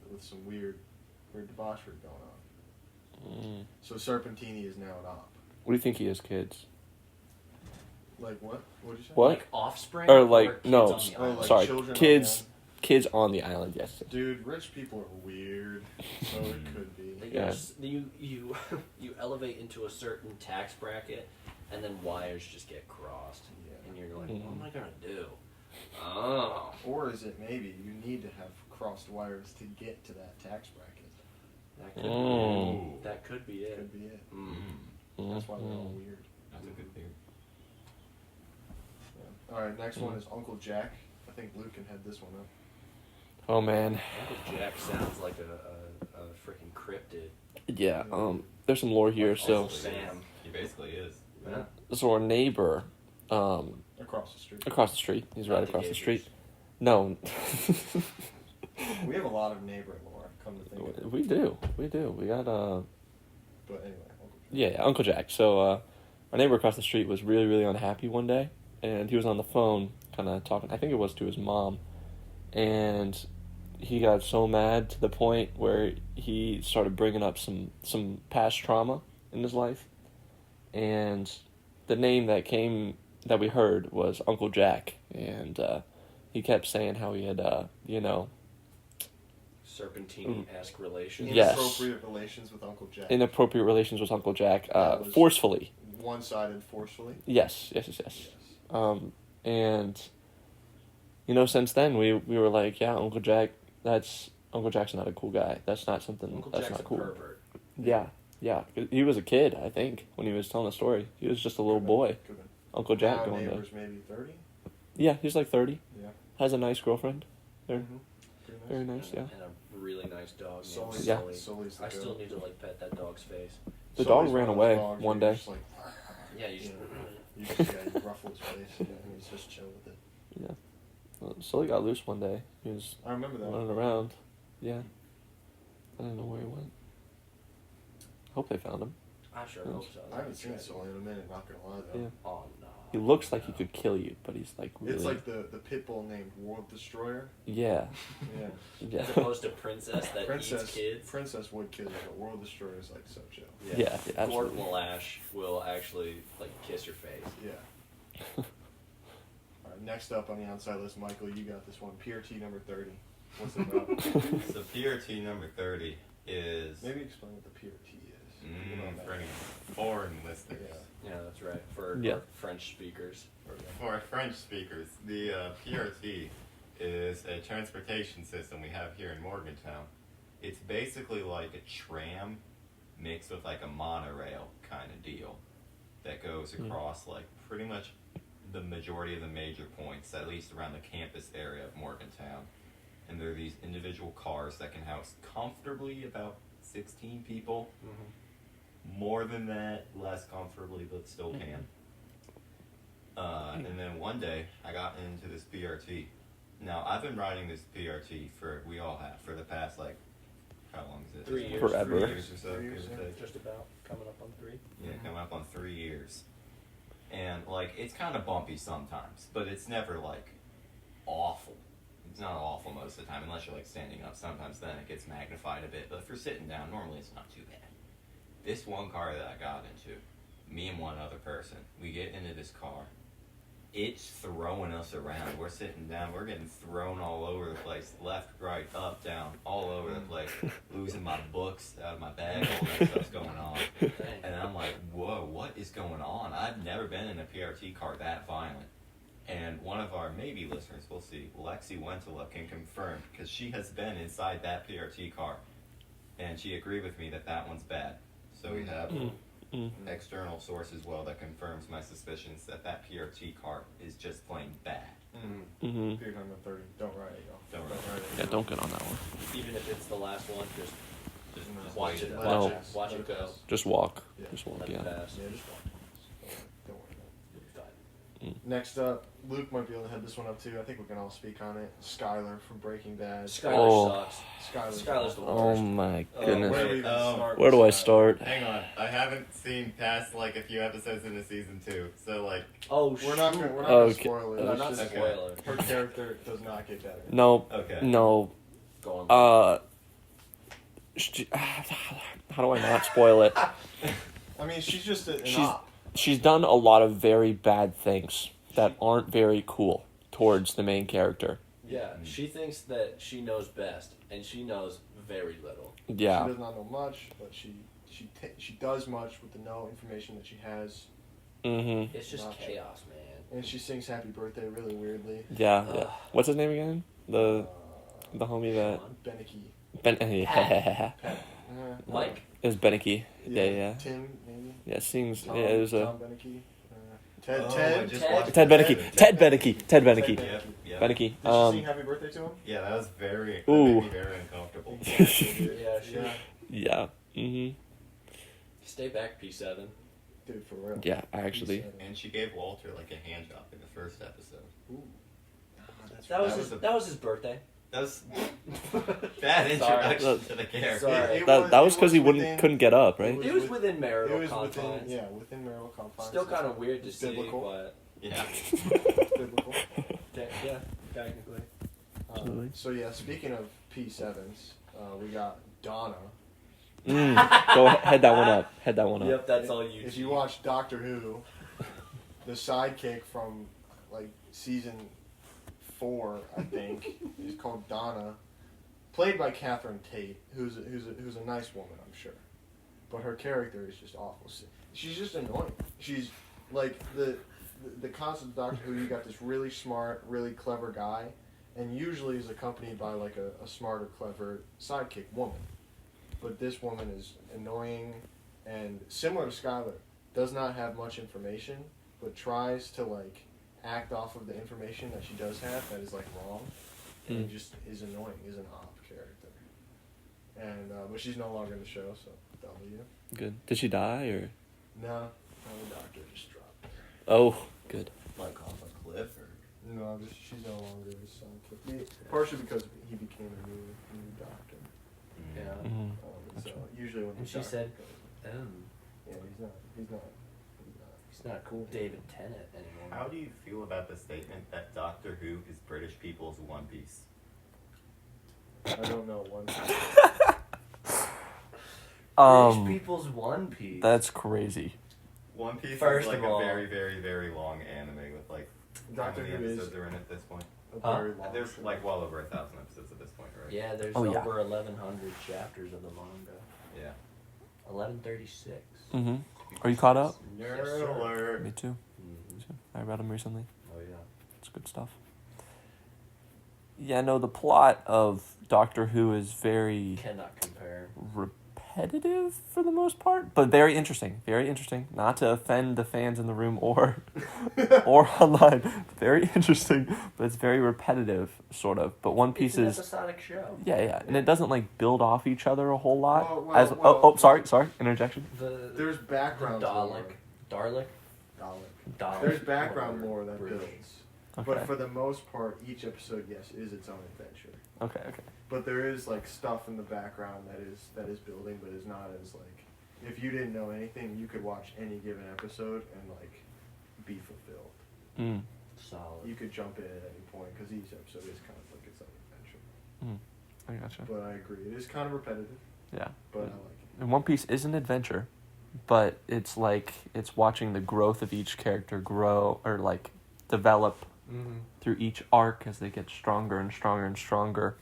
Speaker 1: with some weird debauchery going on.
Speaker 3: Mm.
Speaker 1: So Serpentini is now an op.
Speaker 3: What do you think he has kids?
Speaker 1: Like what? What did you say?
Speaker 3: What?
Speaker 2: Like offspring?
Speaker 3: Or like
Speaker 2: kids
Speaker 3: no,
Speaker 2: on the island?
Speaker 1: like
Speaker 3: sorry,
Speaker 1: children on the
Speaker 3: kids.
Speaker 1: island?
Speaker 3: Kids on the island. Yes.
Speaker 1: Dude, rich people are weird, so it could be.
Speaker 3: Yeah.
Speaker 2: You elevate into a certain tax bracket, and then wires just get crossed,
Speaker 1: Yeah.
Speaker 2: and you're like,
Speaker 3: Mhm.
Speaker 2: what am I gonna do? Oh,
Speaker 1: Or is it maybe you need to have crossed wires to get to that tax bracket?
Speaker 2: that could
Speaker 3: Mm.
Speaker 2: be it. That could be it.
Speaker 1: Could be it.
Speaker 2: Mm.
Speaker 1: That's why they're all
Speaker 3: Mhm.
Speaker 1: weird.
Speaker 4: That's a good theory.
Speaker 1: Yeah. All right, next one is Uncle Jack. I think Luke can head this one up.
Speaker 3: Oh man.
Speaker 2: Uncle Jack sounds like a freaking cryptid.
Speaker 3: Yeah. There's some lore here.
Speaker 2: Like
Speaker 3: So,
Speaker 2: Uncle Sam.
Speaker 4: He basically is.
Speaker 2: Yeah.
Speaker 3: so our neighbor,
Speaker 1: Across the street.
Speaker 3: across the street. He's right
Speaker 2: Not the
Speaker 3: across the
Speaker 2: Gators.
Speaker 3: street. No.
Speaker 1: We have a lot of neighbor lore, come to think of it.
Speaker 3: We do. We got
Speaker 1: But anyway, Uncle Jack.
Speaker 3: Yeah, Uncle Jack. So our neighbor across the street was really, really unhappy one day, and he was on the phone, kind of talking. I think it was to his mom, and he got so mad to the point where he started bringing up some past trauma in his life, and the name that we heard was Uncle Jack, and he kept saying how he had
Speaker 2: Serpentine-esque relations.
Speaker 3: Yes.
Speaker 1: Inappropriate relations with Uncle Jack.
Speaker 3: inappropriate relations with Uncle Jack,
Speaker 1: That was-
Speaker 3: forcefully.
Speaker 1: One-sided forcefully.
Speaker 3: Yes. And since then we were like, yeah, Uncle Jack's not a cool guy. That's not something.
Speaker 2: Uncle
Speaker 3: that's
Speaker 2: Jack's
Speaker 3: not
Speaker 2: a
Speaker 3: cool.
Speaker 2: pervert.
Speaker 3: Yeah. He was a kid, I think, when he was telling the story. He was just a little boy.
Speaker 1: Could've been.
Speaker 3: Uncle Jack
Speaker 1: Now
Speaker 3: going to.
Speaker 1: neighbors maybe 30.
Speaker 3: Yeah, he's like 30.
Speaker 1: Yeah.
Speaker 3: Has a nice girlfriend. There.
Speaker 1: Mhm. Pretty nice.
Speaker 3: Very nice. Yeah.
Speaker 2: And a really nice dog named
Speaker 1: Sully's,
Speaker 3: Yeah.
Speaker 2: Sully.
Speaker 1: Sully's the
Speaker 2: I still
Speaker 1: goat.
Speaker 2: need to pet that dog's face.
Speaker 3: The
Speaker 1: Sully's
Speaker 3: dog ran
Speaker 1: one of those
Speaker 3: away
Speaker 1: dogs
Speaker 3: one
Speaker 1: where you're
Speaker 3: day.
Speaker 1: just like,
Speaker 2: Yeah, you just.
Speaker 1: you just ruffle his face and he's just chill with it.
Speaker 3: Yeah. Well, Sully got loose one day. He was
Speaker 1: I remember that.
Speaker 3: running around. Yeah. I don't know where he went. Hope they found him.
Speaker 2: I sure hope so.
Speaker 1: I haven't seen Sully in a minute, not gonna lie though.
Speaker 3: Yeah.
Speaker 2: Oh no.
Speaker 3: He looks like he could kill you, but he's like really.
Speaker 1: It's like the pit bull named World Destroyer.
Speaker 3: Yeah.
Speaker 1: Yeah.
Speaker 3: Yeah.
Speaker 2: As opposed to Princess that eats kids.
Speaker 1: Princess would kill you, but World Destroyer is like so chill.
Speaker 3: Yeah, absolutely.
Speaker 2: Gordon Lash will actually kiss your face.
Speaker 1: Yeah. Alright, next up on the outside list, Michael, you got this one. PRT number 30. What's it about?
Speaker 4: So PRT number 30 is
Speaker 1: Maybe explain what the PRT is. You know
Speaker 4: for
Speaker 1: that.
Speaker 4: any foreign listeners.
Speaker 1: Yeah.
Speaker 2: Yeah, that's right. For
Speaker 3: Yeah.
Speaker 2: French speakers.
Speaker 4: For French speakers, the PRT is a transportation system we have here in Morgantown. It's basically like a tram mixed with like a monorail kind of deal that goes across like pretty much the majority of the major points, at least around the campus area of Morgantown. And there are these individual cars that can house comfortably about 16 people. More than that, less comfortably, but still can. And then one day, I got into this PRT. Now, I've been riding this PRT we all have, for the past, how long is it?
Speaker 2: 3 years.
Speaker 3: Forever.
Speaker 4: 3 years or so,
Speaker 1: 3 years,
Speaker 4: give or take.
Speaker 2: Just about coming up on 3.
Speaker 4: Yeah, coming up on 3 years. And, it's kind of bumpy sometimes, but it's never, awful. It's not awful most of the time, unless you're, standing up. Sometimes then it gets magnified a bit, but if you're sitting down, normally it's not too bad. This one car that I got into, me and one other person, we get into this car. It's throwing us around. We're sitting down. We're getting thrown all over the place. Left, right, up, down, all over the place. Losing my books out of my bag. All that stuff's going on.
Speaker 2: Dang.
Speaker 4: And I'm like, whoa, what is going on? I've never been in a PRT car that violent. And one of our maybe listeners, we'll see, Lexi Wentala can confirm, because she has been inside that PRT car. And she agreed with me that one's bad. So we have external source as well that confirms my suspicions that PRT car is just plain bad.
Speaker 3: Mm-hmm.
Speaker 1: PRT number 30. Don't ride it, y'all.
Speaker 4: Don't ride
Speaker 1: ride it.
Speaker 3: Yeah, don't get on that one.
Speaker 2: Even if it's the last one, just
Speaker 4: Just
Speaker 2: watch
Speaker 4: wait
Speaker 2: it.
Speaker 4: it
Speaker 1: Let
Speaker 3: No.
Speaker 2: Watch
Speaker 1: pass.
Speaker 2: it. Watch
Speaker 1: Let
Speaker 2: it go.
Speaker 1: pass.
Speaker 3: Just walk.
Speaker 1: Yeah.
Speaker 3: Just walk.
Speaker 2: Let
Speaker 3: Yeah.
Speaker 2: it pass.
Speaker 1: Yeah, just walk. Don't worry about it.
Speaker 2: You'll be fine.
Speaker 1: Next up, Luke might be able to head this one up too. I think we can all speak on it. Skylar from Breaking Bad.
Speaker 2: Skylar
Speaker 3: Oh.
Speaker 2: sucks.
Speaker 1: Skylar's
Speaker 2: the
Speaker 3: Oh
Speaker 2: worst.
Speaker 3: my
Speaker 2: Oh,
Speaker 3: goodness.
Speaker 1: Where do we even start
Speaker 3: Where
Speaker 1: with
Speaker 3: do I
Speaker 1: Skylar?
Speaker 3: start?
Speaker 4: Hang on, I haven't seen past like a few episodes into season 2, so like
Speaker 2: Oh,
Speaker 1: We're not gonna
Speaker 3: Okay.
Speaker 1: spoil it.
Speaker 2: No,
Speaker 1: It's
Speaker 2: not
Speaker 1: just-
Speaker 2: spoiler.
Speaker 1: Her character does not get better.
Speaker 3: No,
Speaker 4: okay.
Speaker 3: no.
Speaker 2: Go on.
Speaker 3: How do I not spoil it?
Speaker 1: I mean, she's just an
Speaker 3: She's-
Speaker 1: op.
Speaker 3: She's done a lot of very bad things that aren't very cool towards the main character.
Speaker 2: Yeah, she thinks that she knows best, and she knows very little.
Speaker 1: She
Speaker 3: Yeah.
Speaker 1: does not know much, but she does much with the no information that she has,
Speaker 3: Mm-hmm.
Speaker 2: It's just
Speaker 1: Not
Speaker 2: chaos, man.
Speaker 1: and she sings "Happy Birthday" really weirdly.
Speaker 3: Yeah, yeah. What's his name again?
Speaker 1: Uh,
Speaker 3: The homie that
Speaker 2: Sean?
Speaker 1: Beneke.
Speaker 3: yeah.
Speaker 1: Pat.
Speaker 2: Mike?
Speaker 3: It was Beneke. Yeah.
Speaker 1: Tim, maybe.
Speaker 3: Yeah, sings.
Speaker 1: Tom,
Speaker 3: Yeah, it was a
Speaker 1: Tom Beneke. Ted.
Speaker 4: Oh,
Speaker 1: Ted.
Speaker 4: I just
Speaker 2: Ted.
Speaker 4: watched
Speaker 3: Ted Beneke. Ted Beneke. Ted
Speaker 1: Ted
Speaker 3: Beneke.
Speaker 4: Yep, yep.
Speaker 3: Beneke.
Speaker 1: Did she sing "Happy Birthday" to him?
Speaker 4: Yeah, that was very. That
Speaker 3: Ooh.
Speaker 4: made me very uncomfortable.
Speaker 2: Yeah, she.
Speaker 3: Yeah. Mm-hmm.
Speaker 2: Stay back, P7.
Speaker 1: Dude, for real.
Speaker 3: Yeah, actually.
Speaker 4: And she gave Walter like a hand job in the first episode.
Speaker 1: Ooh. Ah, that's
Speaker 2: That was
Speaker 4: That
Speaker 2: his.
Speaker 4: was a-
Speaker 2: That was his birthday.
Speaker 4: That was bad introduction to the character.
Speaker 2: Sorry.
Speaker 3: That was because he
Speaker 1: within-
Speaker 3: couldn't get up,
Speaker 1: it
Speaker 3: right?
Speaker 1: was
Speaker 2: It was
Speaker 1: with-
Speaker 2: within
Speaker 1: It
Speaker 2: marital
Speaker 1: was within,
Speaker 2: confines.
Speaker 1: yeah, within marital confines.
Speaker 2: Still kind of weird to
Speaker 1: It's
Speaker 2: see,
Speaker 1: biblical.
Speaker 2: but
Speaker 4: Yeah.
Speaker 1: biblical.
Speaker 2: yeah, technically.
Speaker 3: Absolutely.
Speaker 1: So yeah, speaking of P7s, we got Donna.
Speaker 3: Go head that one up. Head that one up.
Speaker 2: Yep, that's all you.
Speaker 1: If you watch Doctor Who, the sidekick from like season 4, I think, is called Donna, played by Catherine Tate, who's a nice woman, I'm sure, but her character is just awful. She's just annoying. She's like the concept of Doctor Who. You got this really smart, really clever guy, and usually is accompanied by like a smart or clever sidekick woman. But this woman is annoying and similar to Skylar, does not have much information, but tries to like act off of the information that she does have that is like wrong, and just is annoying, is an op character. And but she's no longer in the show, so W.
Speaker 3: Good. Did she die or?
Speaker 1: No, the doctor just dropped her.
Speaker 3: Oh, good.
Speaker 4: Like off a cliff or.
Speaker 1: No, she's no longer his sidekick. Partially because he became a new doctor.
Speaker 2: Yeah.
Speaker 3: Mm-hmm.
Speaker 1: So usually when
Speaker 2: And
Speaker 1: the
Speaker 2: she
Speaker 1: doctor
Speaker 2: said,
Speaker 1: goes, yeah, he's not.
Speaker 2: he's not cool David Tennant anymore.
Speaker 4: How do you feel about the statement that Doctor Who is British people's One Piece?
Speaker 1: I don't know one.
Speaker 2: British people's One Piece.
Speaker 3: That's crazy.
Speaker 4: One Piece
Speaker 2: First
Speaker 4: is like
Speaker 2: of all-
Speaker 4: a very, very, very long anime with like
Speaker 1: Doctor
Speaker 4: how many
Speaker 1: Who is
Speaker 4: episodes are in at this point?
Speaker 1: a very long.
Speaker 4: There's
Speaker 1: show.
Speaker 4: like well over 1,000 episodes at this point, right?
Speaker 2: Yeah, there's
Speaker 3: Oh, yeah.
Speaker 2: over 1,100 chapters of the manga.
Speaker 4: Yeah.
Speaker 2: 1136.
Speaker 3: Mm-hmm. Are you caught up?
Speaker 2: Yes,
Speaker 4: Nerd
Speaker 2: sir.
Speaker 4: alert.
Speaker 3: Me too.
Speaker 2: Mhm.
Speaker 3: I read them recently.
Speaker 2: Oh yeah.
Speaker 3: It's good stuff. Yeah, no, the plot of Doctor Who is very
Speaker 2: Cannot compare.
Speaker 3: repetitive for the most part, but very interesting. Very interesting. Not to offend the fans in the room or or online. Very interesting, but it's very repetitive, sort of. But One Piece
Speaker 2: It's an
Speaker 3: is
Speaker 2: episodic show.
Speaker 3: yeah, and it doesn't like build off each other a whole lot.
Speaker 1: Well,
Speaker 3: Sorry, interjection.
Speaker 1: There's background lore.
Speaker 2: Dalek.
Speaker 1: There's background lore that
Speaker 2: British.
Speaker 1: builds.
Speaker 3: Okay.
Speaker 1: But for the most part, each episode, yes, is its own adventure.
Speaker 3: Okay.
Speaker 1: But there is like stuff in the background that is building, but is not as like. If you didn't know anything, you could watch any given episode and like be fulfilled.
Speaker 3: Mm.
Speaker 2: Solid.
Speaker 1: You could jump in at any point because each episode is kind of like its own adventure.
Speaker 3: I gotcha.
Speaker 1: But I agree, it is kind of repetitive,
Speaker 3: Yeah.
Speaker 1: but I like it.
Speaker 3: And One Piece is an adventure, but it's like it's watching the growth of each character grow or like develop through each arc as they get stronger and stronger and stronger.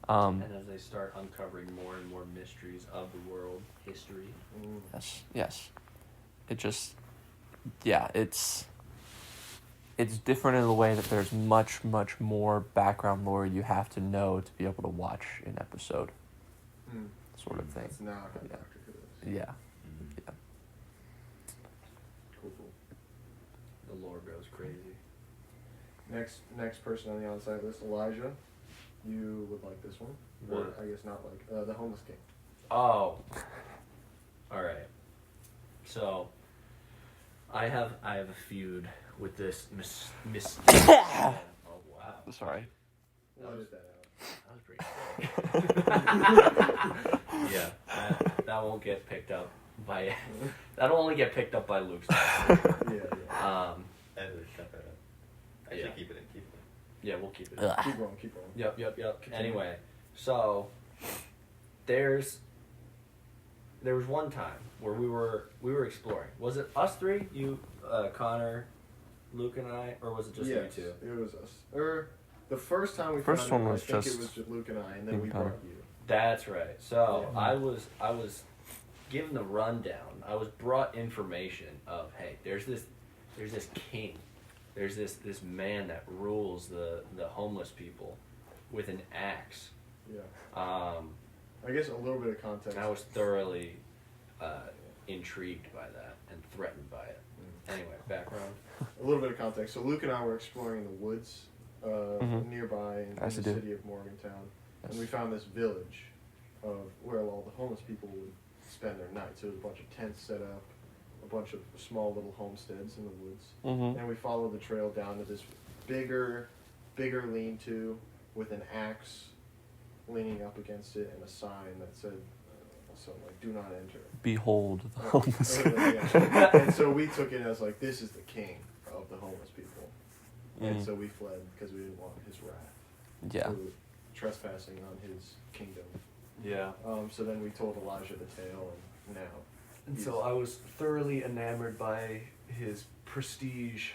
Speaker 2: And as they start uncovering more and more mysteries of the world, history.
Speaker 3: Yes. It just, yeah, it's different in the way that there's much, much more background lore you have to know to be able to watch an episode, sort of thing.
Speaker 1: That's not how
Speaker 3: Yeah.
Speaker 1: Doctor Who is.
Speaker 3: Yeah.
Speaker 4: Mhm.
Speaker 1: Cool.
Speaker 2: The lore goes crazy.
Speaker 1: Next person on the on-site list, Elijah. You would like this one, or
Speaker 2: What?
Speaker 1: I guess not like the Homeless King.
Speaker 2: Oh. All right. So, I have a feud with this mysterious man. Oh wow,
Speaker 3: Sorry.
Speaker 1: We'll edit that out.
Speaker 2: that was pretty. Yeah, that won't get picked up by. That'll only get picked up by Luke's.
Speaker 1: Yeah.
Speaker 4: Editor, cut that up. I
Speaker 2: Yeah.
Speaker 4: should keep it in. Keep it
Speaker 2: Yeah, we'll keep it.
Speaker 1: Keep going. Keep going.
Speaker 2: Yep.
Speaker 1: Continue.
Speaker 2: Anyway, so there was one time where we were exploring. Was it us three? You, Connor, Luke, and I, or was it just
Speaker 1: Yes,
Speaker 2: you two?
Speaker 1: it was us. The first time we
Speaker 3: First
Speaker 1: found
Speaker 3: one
Speaker 1: it,
Speaker 3: was
Speaker 1: I think
Speaker 3: just
Speaker 1: it was just Luke and I, and then
Speaker 3: me
Speaker 1: we
Speaker 3: and Connor.
Speaker 1: brought you.
Speaker 2: That's right. So
Speaker 1: Yeah.
Speaker 2: I was given the rundown. I was brought information of, hey, there's this king, there's this man that rules the homeless people with an axe.
Speaker 1: Yeah.
Speaker 2: I
Speaker 1: I guess a little bit of context.
Speaker 2: was thoroughly intrigued by that and threatened by it. Anyway, background.
Speaker 1: A little bit of context. So Luke and I were exploring the woods nearby in
Speaker 3: As
Speaker 1: the
Speaker 3: you do.
Speaker 1: city of Morgantown,
Speaker 3: Yes.
Speaker 1: and we found this village of where all the homeless people would spend their nights. So there was a bunch of tents set up, a bunch of small little homesteads in the woods,
Speaker 3: Mm-hmm.
Speaker 1: and we followed the trail down to this bigger lean-to with an axe leaning up against it and a sign that said something like "Do not enter."
Speaker 3: Behold the homeless.
Speaker 1: Yeah. And so we took it as like, this is the king of the homeless people, and
Speaker 3: Mm.
Speaker 1: so we fled because we didn't want his wrath.
Speaker 3: Yeah.
Speaker 1: We were trespassing on his kingdom.
Speaker 2: Yeah.
Speaker 1: So then we told Elijah the tale, and now.
Speaker 2: And so I was thoroughly enamored by his prestige,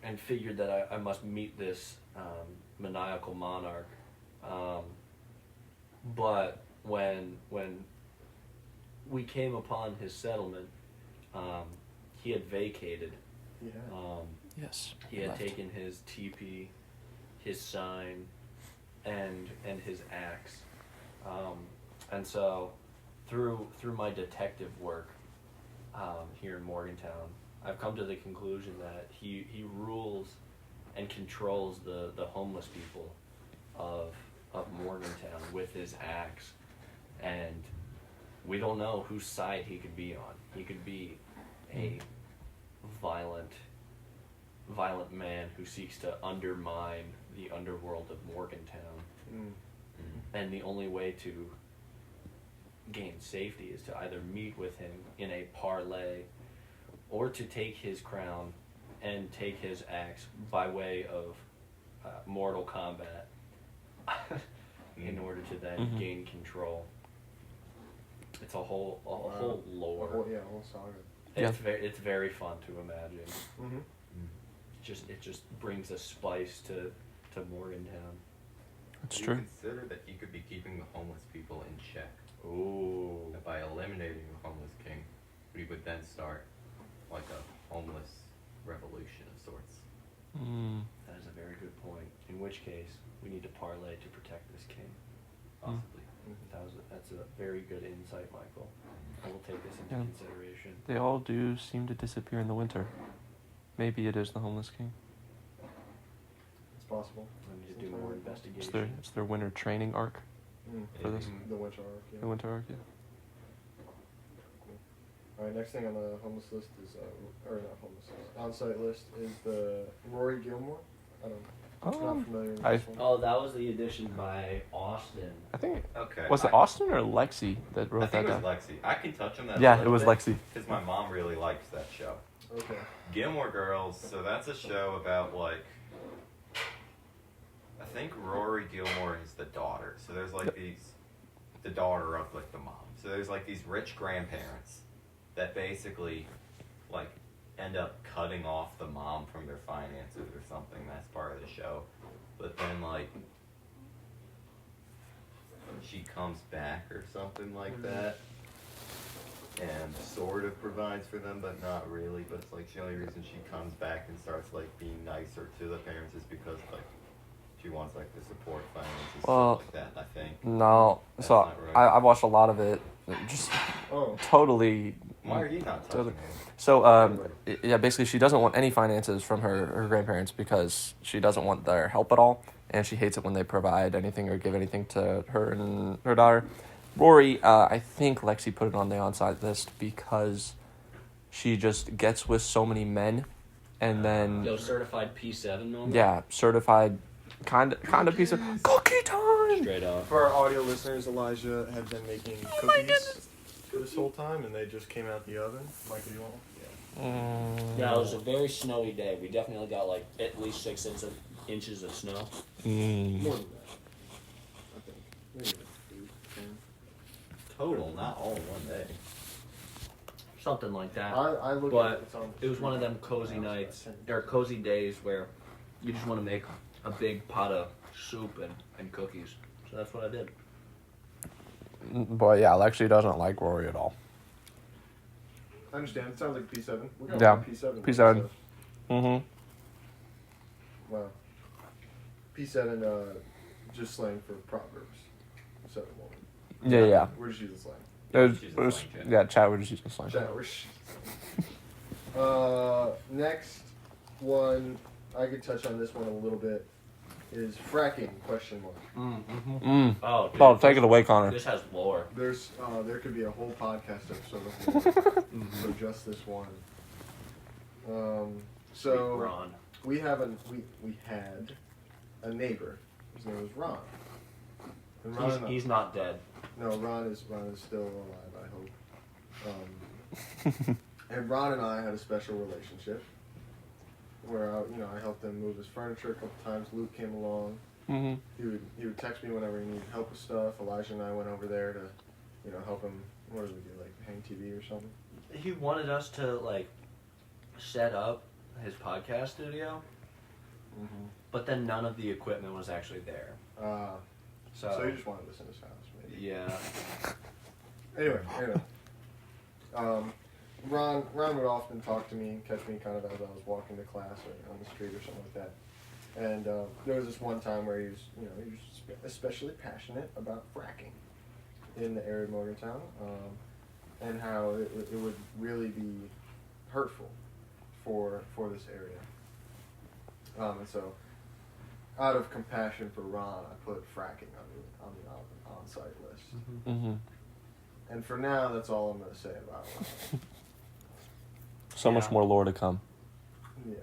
Speaker 2: and figured that I must meet this maniacal monarch. But when we came upon his settlement, he had vacated.
Speaker 1: Yeah.
Speaker 3: Yes.
Speaker 2: He had
Speaker 3: left.
Speaker 2: taken his teepee, his sign, and his axe, and so through my detective work here in Morgantown, I've come to the conclusion that he rules and controls the homeless people of Morgantown with his axe, and we don't know whose side he could be on. He could be a violent man who seeks to undermine the underworld of Morgantown, and the only way to gain safety is to either meet with him in a parley or to take his crown and take his axe by way of mortal combat in order to then
Speaker 3: Mhm.
Speaker 2: gain control. It's a whole
Speaker 1: Wow.
Speaker 2: whole lore.
Speaker 1: A whole saga.
Speaker 2: It's very fun to imagine.
Speaker 1: Mm-hmm.
Speaker 2: It just brings a spice to Morgantown.
Speaker 3: That's
Speaker 4: Do you
Speaker 3: true.
Speaker 4: consider that you could be keeping the homeless people in check?
Speaker 2: Ooh.
Speaker 4: That by eliminating the homeless king, we would then start like a homeless revolution of sorts.
Speaker 3: Mm.
Speaker 2: That is a very good point. In which case, we need to parlay to protect this king.
Speaker 4: Possibly.
Speaker 2: That's a very good insight, Michael. I will take this into
Speaker 3: Yeah.
Speaker 2: consideration.
Speaker 3: They all do seem to disappear in the winter. Maybe it is the homeless king.
Speaker 1: It's possible.
Speaker 2: I need to do more
Speaker 3: It's
Speaker 2: investigation.
Speaker 3: their winter training arc. For this.
Speaker 4: Maybe.
Speaker 1: The winter arc. Yeah.
Speaker 3: The winter arc. Yeah.
Speaker 1: All right. Next thing on the homeless list is, or not homeless list, on-site list is the Rory Gilmore. Not familiar with
Speaker 3: I-
Speaker 1: this one.
Speaker 2: Oh, that was the addition by Austin.
Speaker 3: I think
Speaker 4: Okay.
Speaker 3: was it Austin or Lexi that
Speaker 4: I
Speaker 3: wrote
Speaker 4: think
Speaker 3: that
Speaker 4: it was
Speaker 3: down?
Speaker 4: Lexi. I can touch on that.
Speaker 3: Yeah, it was Lexi.
Speaker 4: Because my mom really likes that show.
Speaker 1: Okay.
Speaker 4: Gilmore Girls. So that's a show about like. I think Rory Gilmore is the daughter. So there's like the daughter of like the mom. So there's like these rich grandparents that basically like end up cutting off the mom from their finances or something. That's part of the show. But then like she comes back or something like that and sort of provides for them but not really. But it's like the only reason she comes back and starts like being nicer to the parents is because like she wants like the support finances,
Speaker 3: Well,
Speaker 4: stuff like that, I think.
Speaker 3: No,
Speaker 4: That's
Speaker 3: so
Speaker 4: not right.
Speaker 3: I watched a lot of it. Just
Speaker 1: Oh.
Speaker 3: totally.
Speaker 4: Why are you not touching it?
Speaker 3: So yeah, basically she doesn't want any finances from her grandparents because she doesn't want their help at all, and she hates it when they provide anything or give anything to her and her daughter. Rory, I think Lexi put it on the on-site list because she just gets with so many men and then
Speaker 2: Yo, certified P7 moment.
Speaker 3: yeah, certified kind of piece of cookie time.
Speaker 2: Straight up.
Speaker 1: For our audio listeners, Elijah had been making cookies this whole time, and they just came out the oven. Mike, do you want?
Speaker 2: Yeah, it was a very snowy day. We definitely got like at least 6 inches of snow.
Speaker 1: More than that, I think. Maybe like 8, 10.
Speaker 4: Total, not all in one day.
Speaker 2: Something like that.
Speaker 1: I look
Speaker 2: But
Speaker 1: at it. It's on
Speaker 2: it was one of them cozy nights, or cozy days where you just want to make a big pot of soup and cookies. So that's what I did.
Speaker 3: But yeah, Lexi doesn't like Rory at all.
Speaker 1: I understand. It sounds like P7. We're going
Speaker 3: Yeah.
Speaker 1: with P7.
Speaker 3: P7. Mm-hmm.
Speaker 1: Wow. P7, just slang for Proverbs. 7 woman.
Speaker 3: Yeah.
Speaker 1: We're just using slang.
Speaker 3: Chat. We're just using slang.
Speaker 1: Chat, we're next one, I could touch on this one a little bit, is fracking, question mark.
Speaker 2: Oh, dude,
Speaker 3: Oh, take it away, Connor.
Speaker 2: This has lore.
Speaker 1: There's, there could be a whole podcast episode of lore for just this one. So
Speaker 2: Ron.
Speaker 1: we had a neighbor. His name was Ron. And Ron
Speaker 2: He's not dead.
Speaker 1: No, Ron is still alive, I hope. And Ron and I had a special relationship where I helped him move his furniture a couple times. Luke came along.
Speaker 3: Mm-hmm.
Speaker 1: He would text me whenever he needed help with stuff. Elijah and I went over there to, help him. What did we do? Like hang TV or something?
Speaker 2: He wanted us to like set up his podcast studio, but then none of the equipment was actually there.
Speaker 1: So he just wanted us in his house, maybe.
Speaker 2: Yeah.
Speaker 1: Anyway. Ron would often talk to me and catch me kind of as I was walking to class or on the street or something like that. And there was this one time where he was especially passionate about fracking in the area of Morgantown, and how it would really be hurtful for this area. And so, out of compassion for Ron, I put fracking on the on-site list.
Speaker 3: Mm-hmm.
Speaker 1: And for now, that's all I'm going to say about it.
Speaker 3: So much more lore to come.
Speaker 1: Yeah.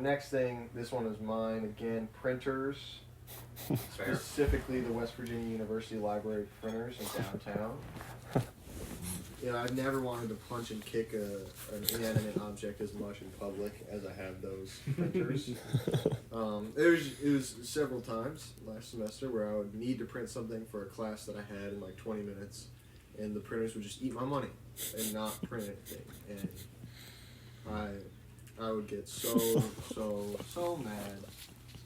Speaker 1: Next thing, this one is mine again. Printers,
Speaker 4: Fair.
Speaker 1: specifically the West Virginia University Library printers in downtown. I've never wanted to punch and kick an inanimate object as much in public as I have those printers. It was several times last semester where I would need to print something for a class that I had in like 20 minutes, and the printers would just eat my money and not print anything. And I would get so mad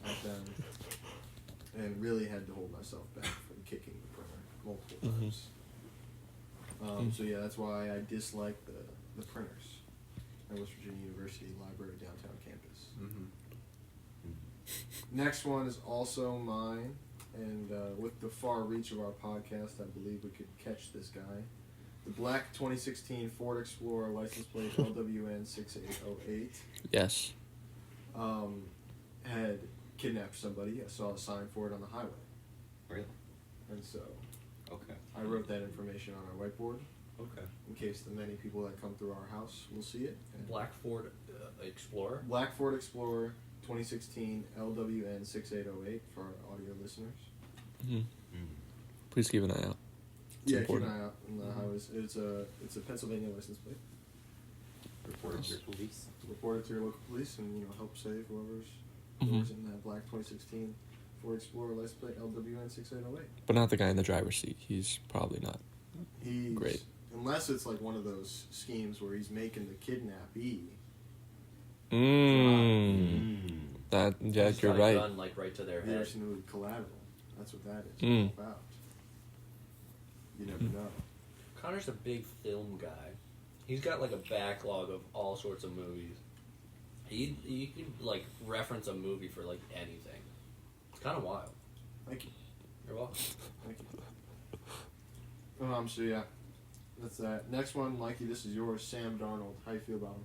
Speaker 1: at them, and really had to hold myself back from kicking the printer multiple times. So yeah, that's why I dislike the printers at West Virginia University Library downtown campus. Next one is also mine, and with the far reach of our podcast, I believe we could catch this guy. The black 2016 Ford Explorer license plate LWN 6808
Speaker 3: Yes.
Speaker 1: had kidnapped somebody. I saw a sign for it on the highway.
Speaker 4: Really?
Speaker 1: And so
Speaker 4: Okay.
Speaker 1: I wrote that information on our whiteboard
Speaker 4: Okay.
Speaker 1: in case the many people that come through our house will see it. And
Speaker 2: Black Ford Explorer.
Speaker 1: Black Ford Explorer 2016 LWN 6808 for our audio listeners.
Speaker 3: Mm-hmm. Please keep an eye out. It's
Speaker 1: Yeah,
Speaker 3: important.
Speaker 1: keep an eye out on the highways. It's a Pennsylvania license plate.
Speaker 4: Reported to your police.
Speaker 1: Report it to your local police and help save whoever's in that black 2016 Ford Explorer license plate LWN 6808.
Speaker 3: But not the guy in the driver's seat. He's probably not.
Speaker 1: He's
Speaker 3: Great.
Speaker 1: Unless it's like one of those schemes where he's making the kidnappee.
Speaker 3: That, yeah,
Speaker 2: Just
Speaker 3: you're
Speaker 2: got a
Speaker 3: right.
Speaker 2: gun, like right to their
Speaker 1: Have you ever
Speaker 2: head.
Speaker 1: seen the movie Collateral? That's what that is
Speaker 3: Mm.
Speaker 1: all about. You never know.
Speaker 2: Connor's a big film guy. He's got like a backlog of all sorts of movies. He could like reference a movie for like anything. It's kind of wild.
Speaker 1: Thank you.
Speaker 2: You're welcome.
Speaker 1: Thank you. So yeah, that's that. Next one, Mikey, this is yours. Sam Darnold. How you feel about him?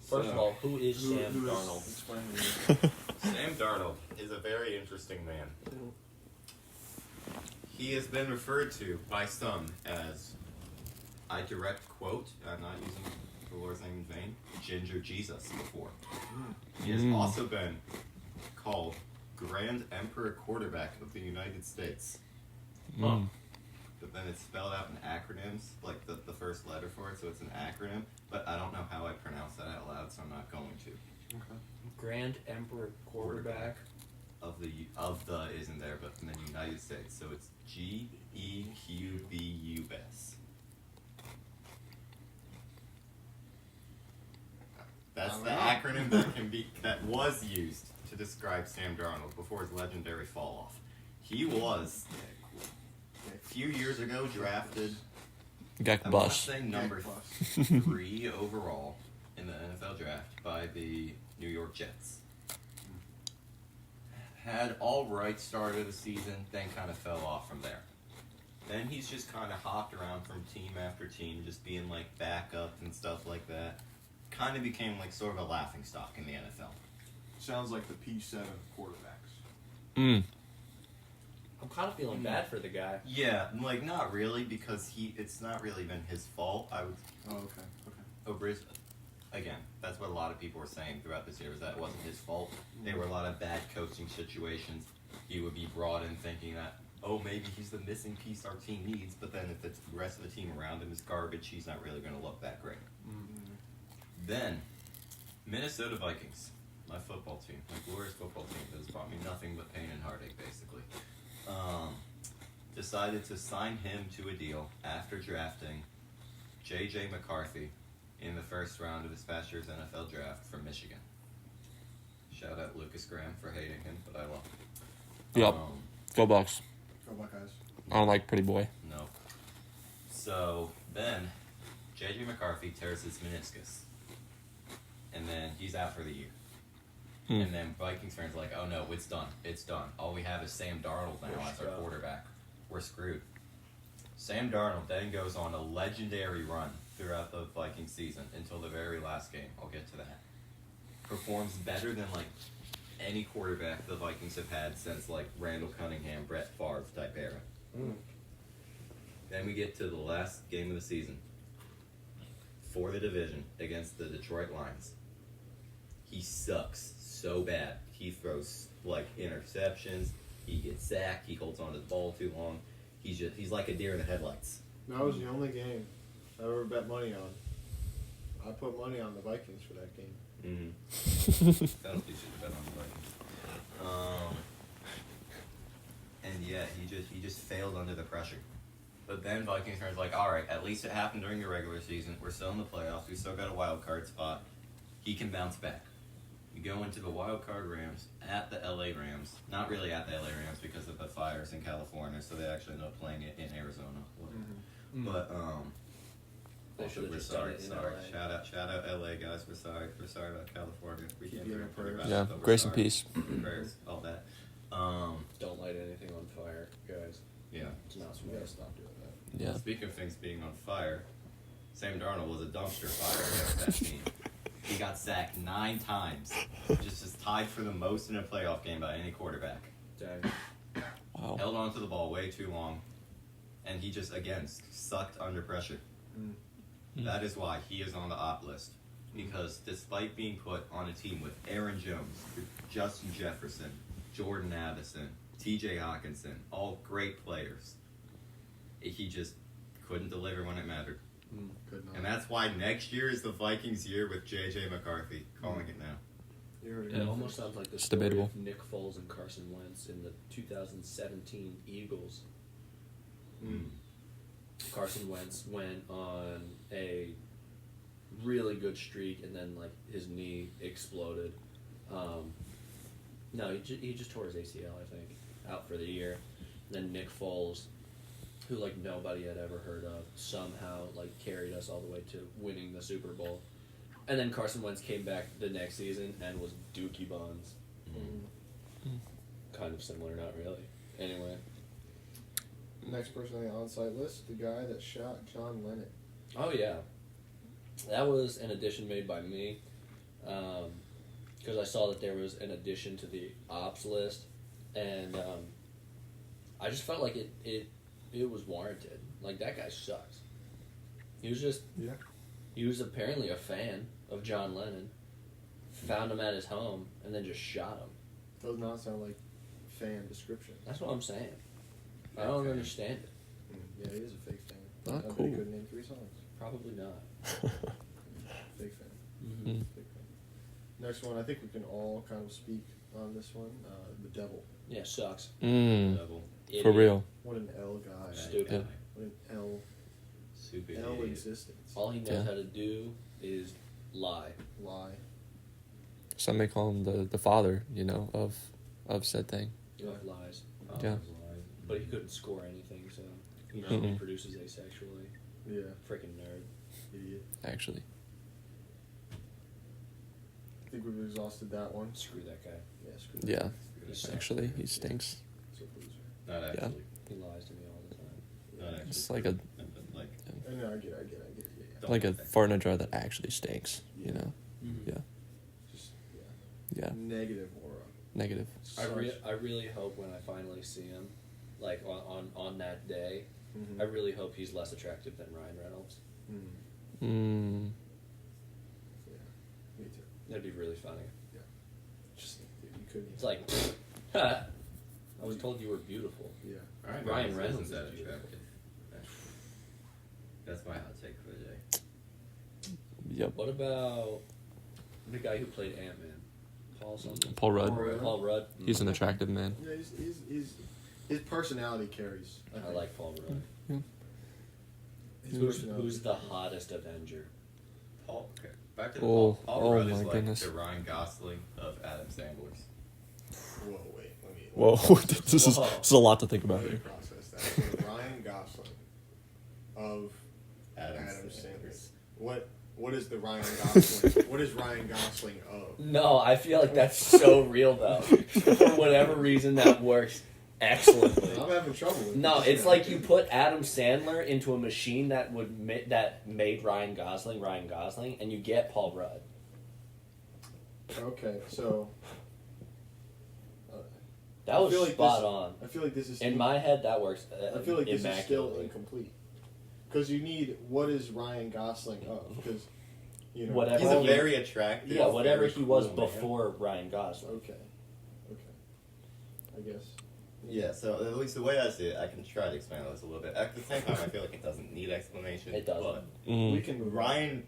Speaker 2: First of all, who is Sam
Speaker 1: Who is-
Speaker 2: Darnold?
Speaker 1: Explain to me.
Speaker 4: Sam Darnold is a very interesting man. He has been referred to by some as, I direct quote, I'm not using the Lord's name in vain, Ginger Jesus before. He has also been called Grand Emperor Quarterback of the United States.
Speaker 2: Huh.
Speaker 4: But then it's spelled out in acronyms, like the first letter for it, so it's an acronym. But I don't know how I pronounce that out loud, so I'm not going to.
Speaker 1: Okay.
Speaker 2: Grand Emperor quarterback.
Speaker 4: Of the isn't there, but in the United States, so it's GEQBUS. That's the acronym that was used to describe Sam Darnold before his legendary fall off. He was a few years ago drafted,
Speaker 3: Gek
Speaker 4: I want to
Speaker 3: bus.
Speaker 4: say number 3 overall in the NFL draft by the New York Jets. Had all right start of the season, then kind of fell off from there. Then he's just kind of hopped around from team after team, just being like backup and stuff like that. Kind of became like sort of a laughing stock in the NFL.
Speaker 1: Sounds like the P7 quarterbacks.
Speaker 3: Mm.
Speaker 2: I'm kind of feeling bad for the guy.
Speaker 4: Yeah, like not really, because it's not really been his fault. I would
Speaker 1: Oh, okay.
Speaker 4: Again, that's what a lot of people were saying throughout this year, was that it wasn't his fault. There were a lot of bad coaching situations. He would be brought in thinking that, oh, maybe he's the missing piece our team needs, but then if the rest of the team around him is garbage, he's not really going to look that great. Then, Minnesota Vikings, my football team, my glorious football team that has brought me nothing but pain and heartache, basically, decided to sign him to a deal after drafting J.J. McCarthy in the first round of this past year's NFL draft from Michigan. Shout out Lucas Graham for hating him, but I love him.
Speaker 3: Yep. Go Bucks.
Speaker 1: Go Buckeyes.
Speaker 3: I don't like Pretty Boy.
Speaker 4: No. So then, J.J. McCarthy tears his meniscus. And then he's out for the year. And then Vikings fans are like, oh no, it's done. It's done. All we have is Sam Darnold now as our quarterback. We're screwed. Sam Darnold then goes on a legendary run throughout the Vikings season until the very last game. I'll get to that. Performs better than like any quarterback the Vikings have had since like Randall Cunningham, Brett Favre type era. Then we get to the last game of the season for the division against the Detroit Lions. He sucks so bad. He throws like interceptions. He gets sacked. He holds on to the ball too long. He's like a deer in the headlights.
Speaker 1: That was the only game I ever bet money on. I put money on the Vikings for that game.
Speaker 4: That'll teach you to bet on the Vikings. And yeah, he just failed under the pressure. But then Vikings fans are like, all right, at least it happened during the regular season. We're still in the playoffs. We still got a wild card spot. He can bounce back. We go into the wild card Rams at the LA Rams. Not really at the LA Rams because of the fires in California, so they actually end up playing it in Arizona. But
Speaker 2: They should have
Speaker 4: we're
Speaker 2: just
Speaker 4: sorry.
Speaker 2: done it in
Speaker 4: Sorry.
Speaker 2: LA.
Speaker 4: Shout out LA guys. We're sorry. We're sorry about California. We can't do
Speaker 1: giving
Speaker 4: anything
Speaker 1: prayers.
Speaker 4: about
Speaker 3: Yeah,
Speaker 4: it, but we're
Speaker 3: grace and
Speaker 4: sorry.
Speaker 3: peace.
Speaker 4: Prayers, all that.
Speaker 2: Don't light anything on fire, guys.
Speaker 4: Yeah.
Speaker 2: It's not
Speaker 1: We gotta
Speaker 2: supposed.
Speaker 1: stop doing that.
Speaker 3: Yeah.
Speaker 4: Speaking of things being on fire, Sam Darnold was a dumpster fire against that team. He got sacked 9 times. Just tied for the most in a playoff game by any quarterback.
Speaker 2: Dang.
Speaker 3: Wow.
Speaker 4: Held on to the ball way too long. And he just, again, sucked under pressure. That is why he is on the op list. Because despite being put on a team with Aaron Jones, Justin Jefferson, Jordan Addison, TJ Hawkinson, all great players, he just couldn't deliver when it mattered.
Speaker 1: Could not.
Speaker 4: And that's why next year is the Vikings year with J.J. McCarthy. Calling it now.
Speaker 1: You heard
Speaker 2: It
Speaker 1: it.
Speaker 2: almost sounds like the
Speaker 3: It's
Speaker 2: story
Speaker 3: debatable.
Speaker 2: of Nick Foles and Carson Wentz in the 2017 Eagles. Carson Wentz went on a really good streak, and then like his knee exploded. No, he just tore his ACL, I think, out for the year. Then Nick Foles, who like nobody had ever heard of, somehow like carried us all the way to winning the Super Bowl. And then Carson Wentz came back the next season and was Dookie Bonds. Kind of similar, not really. Anyway.
Speaker 1: Next person on the on-site list, the guy that shot John Lennon.
Speaker 2: Oh yeah, that was an addition made by me, because I saw that there was an addition to the ops list, and I just felt like it was warranted. Like that guy sucks. He was just He was apparently a fan of John Lennon. Found him at his home and then just shot him.
Speaker 1: Does not sound like fan description.
Speaker 2: That's what I'm saying. I don't
Speaker 4: Okay.
Speaker 2: understand it.
Speaker 1: Yeah, he is a fake fan.
Speaker 3: Ah,
Speaker 1: I bet
Speaker 3: cool.
Speaker 1: he couldn't name 3 songs.
Speaker 2: Probably not.
Speaker 1: Fake fan.
Speaker 2: Mm-hmm.
Speaker 1: Fake fan. Next one, I think we can all kind of speak on this one. The Devil.
Speaker 2: Yeah, sucks.
Speaker 4: Devil.
Speaker 3: For
Speaker 2: Idiot.
Speaker 3: real.
Speaker 1: What an L guy.
Speaker 2: Stupid.
Speaker 1: What an L
Speaker 4: Super
Speaker 1: L
Speaker 4: idiot.
Speaker 1: existence.
Speaker 2: All he knows
Speaker 3: Yeah.
Speaker 2: how to do is lie.
Speaker 1: Lie.
Speaker 3: Some may call him the father, of said thing.
Speaker 2: Of lies.
Speaker 3: Yeah.
Speaker 2: But he couldn't score anything, so he
Speaker 1: No.
Speaker 2: only
Speaker 3: Mm-mm.
Speaker 2: produces asexually.
Speaker 1: Yeah.
Speaker 2: Freaking nerd.
Speaker 1: Idiot.
Speaker 3: Actually.
Speaker 1: I think we've exhausted that one.
Speaker 2: Screw that guy.
Speaker 1: Yeah, screw that.
Speaker 3: Yeah.
Speaker 2: He sucks.
Speaker 3: Actually, he stinks.
Speaker 1: So loser.
Speaker 4: Not actually.
Speaker 2: He lies to me all the time.
Speaker 4: Not actually.
Speaker 3: It's like a
Speaker 4: Like,
Speaker 1: I know, I get it. Yeah.
Speaker 3: like a fart in a jar that actually stinks.
Speaker 1: Yeah.
Speaker 3: Yeah.
Speaker 1: Just,
Speaker 3: Yeah.
Speaker 1: Negative aura.
Speaker 3: Negative.
Speaker 2: I really hope when I finally see him, like on that day,
Speaker 1: Mhm.
Speaker 2: I really hope he's less attractive than Ryan Reynolds.
Speaker 3: Mm.
Speaker 1: Yeah. Me too.
Speaker 2: That'd be really funny.
Speaker 1: Just, dude, you couldn't.
Speaker 2: It's like, I was told you were beautiful.
Speaker 1: Yeah.
Speaker 2: Ryan Reynolds
Speaker 4: isn't that
Speaker 2: is beautiful.
Speaker 4: attractive. That's my hot take for the day.
Speaker 3: Yep.
Speaker 2: What about the guy who played Ant-Man? Paul something?
Speaker 3: Paul Rudd.
Speaker 2: Paul Rudd.
Speaker 3: He's an attractive man.
Speaker 1: Yeah, he's his personality carries.
Speaker 2: I
Speaker 1: think.
Speaker 2: like Paul Rudd.
Speaker 1: His
Speaker 2: Who's
Speaker 1: personality
Speaker 2: the
Speaker 1: carries.
Speaker 2: hottest Avenger?
Speaker 4: Paul, okay. Back to the
Speaker 3: Oh,
Speaker 4: Paul Rudd
Speaker 3: oh
Speaker 4: is
Speaker 3: my
Speaker 4: like
Speaker 3: goodness.
Speaker 4: the Ryan Gosling of Adam Sandler's.
Speaker 1: Whoa, wait, let me.
Speaker 3: Whoa, this is a lot to think about
Speaker 1: Let me
Speaker 3: here.
Speaker 1: process that. So Ryan Gosling of
Speaker 4: Adam
Speaker 1: Adam
Speaker 4: Sandler's.
Speaker 1: Sandler. What is the Ryan Gosling? What is Ryan Gosling of?
Speaker 2: No, I feel like that's so real though. For whatever reason, that works excellently.
Speaker 1: I'm having trouble with
Speaker 2: No,
Speaker 1: this.
Speaker 2: it's like you put Adam Sandler into a machine that that made Ryan Gosling, and you get Paul Rudd.
Speaker 1: Okay, so
Speaker 2: That was
Speaker 1: I feel like
Speaker 2: spot
Speaker 1: this-
Speaker 2: on.
Speaker 1: I feel like this is
Speaker 2: In my head, that works.
Speaker 1: I feel like this is still
Speaker 2: immaculately.
Speaker 1: incomplete because you need what is Ryan Gosling of? Because you know
Speaker 2: Whatever.
Speaker 4: He's a
Speaker 2: Well,
Speaker 4: very attractive.
Speaker 2: Yeah, whatever
Speaker 4: very
Speaker 2: he was
Speaker 4: cool man.
Speaker 2: before Ryan Gosling.
Speaker 1: Okay, I guess.
Speaker 4: Yeah, so at least the way I see it, I can try to explain this a little bit. At the same time, I feel like it doesn't need explanation.
Speaker 2: It doesn't.
Speaker 4: But
Speaker 1: We
Speaker 3: Mm.
Speaker 1: can
Speaker 4: Ryan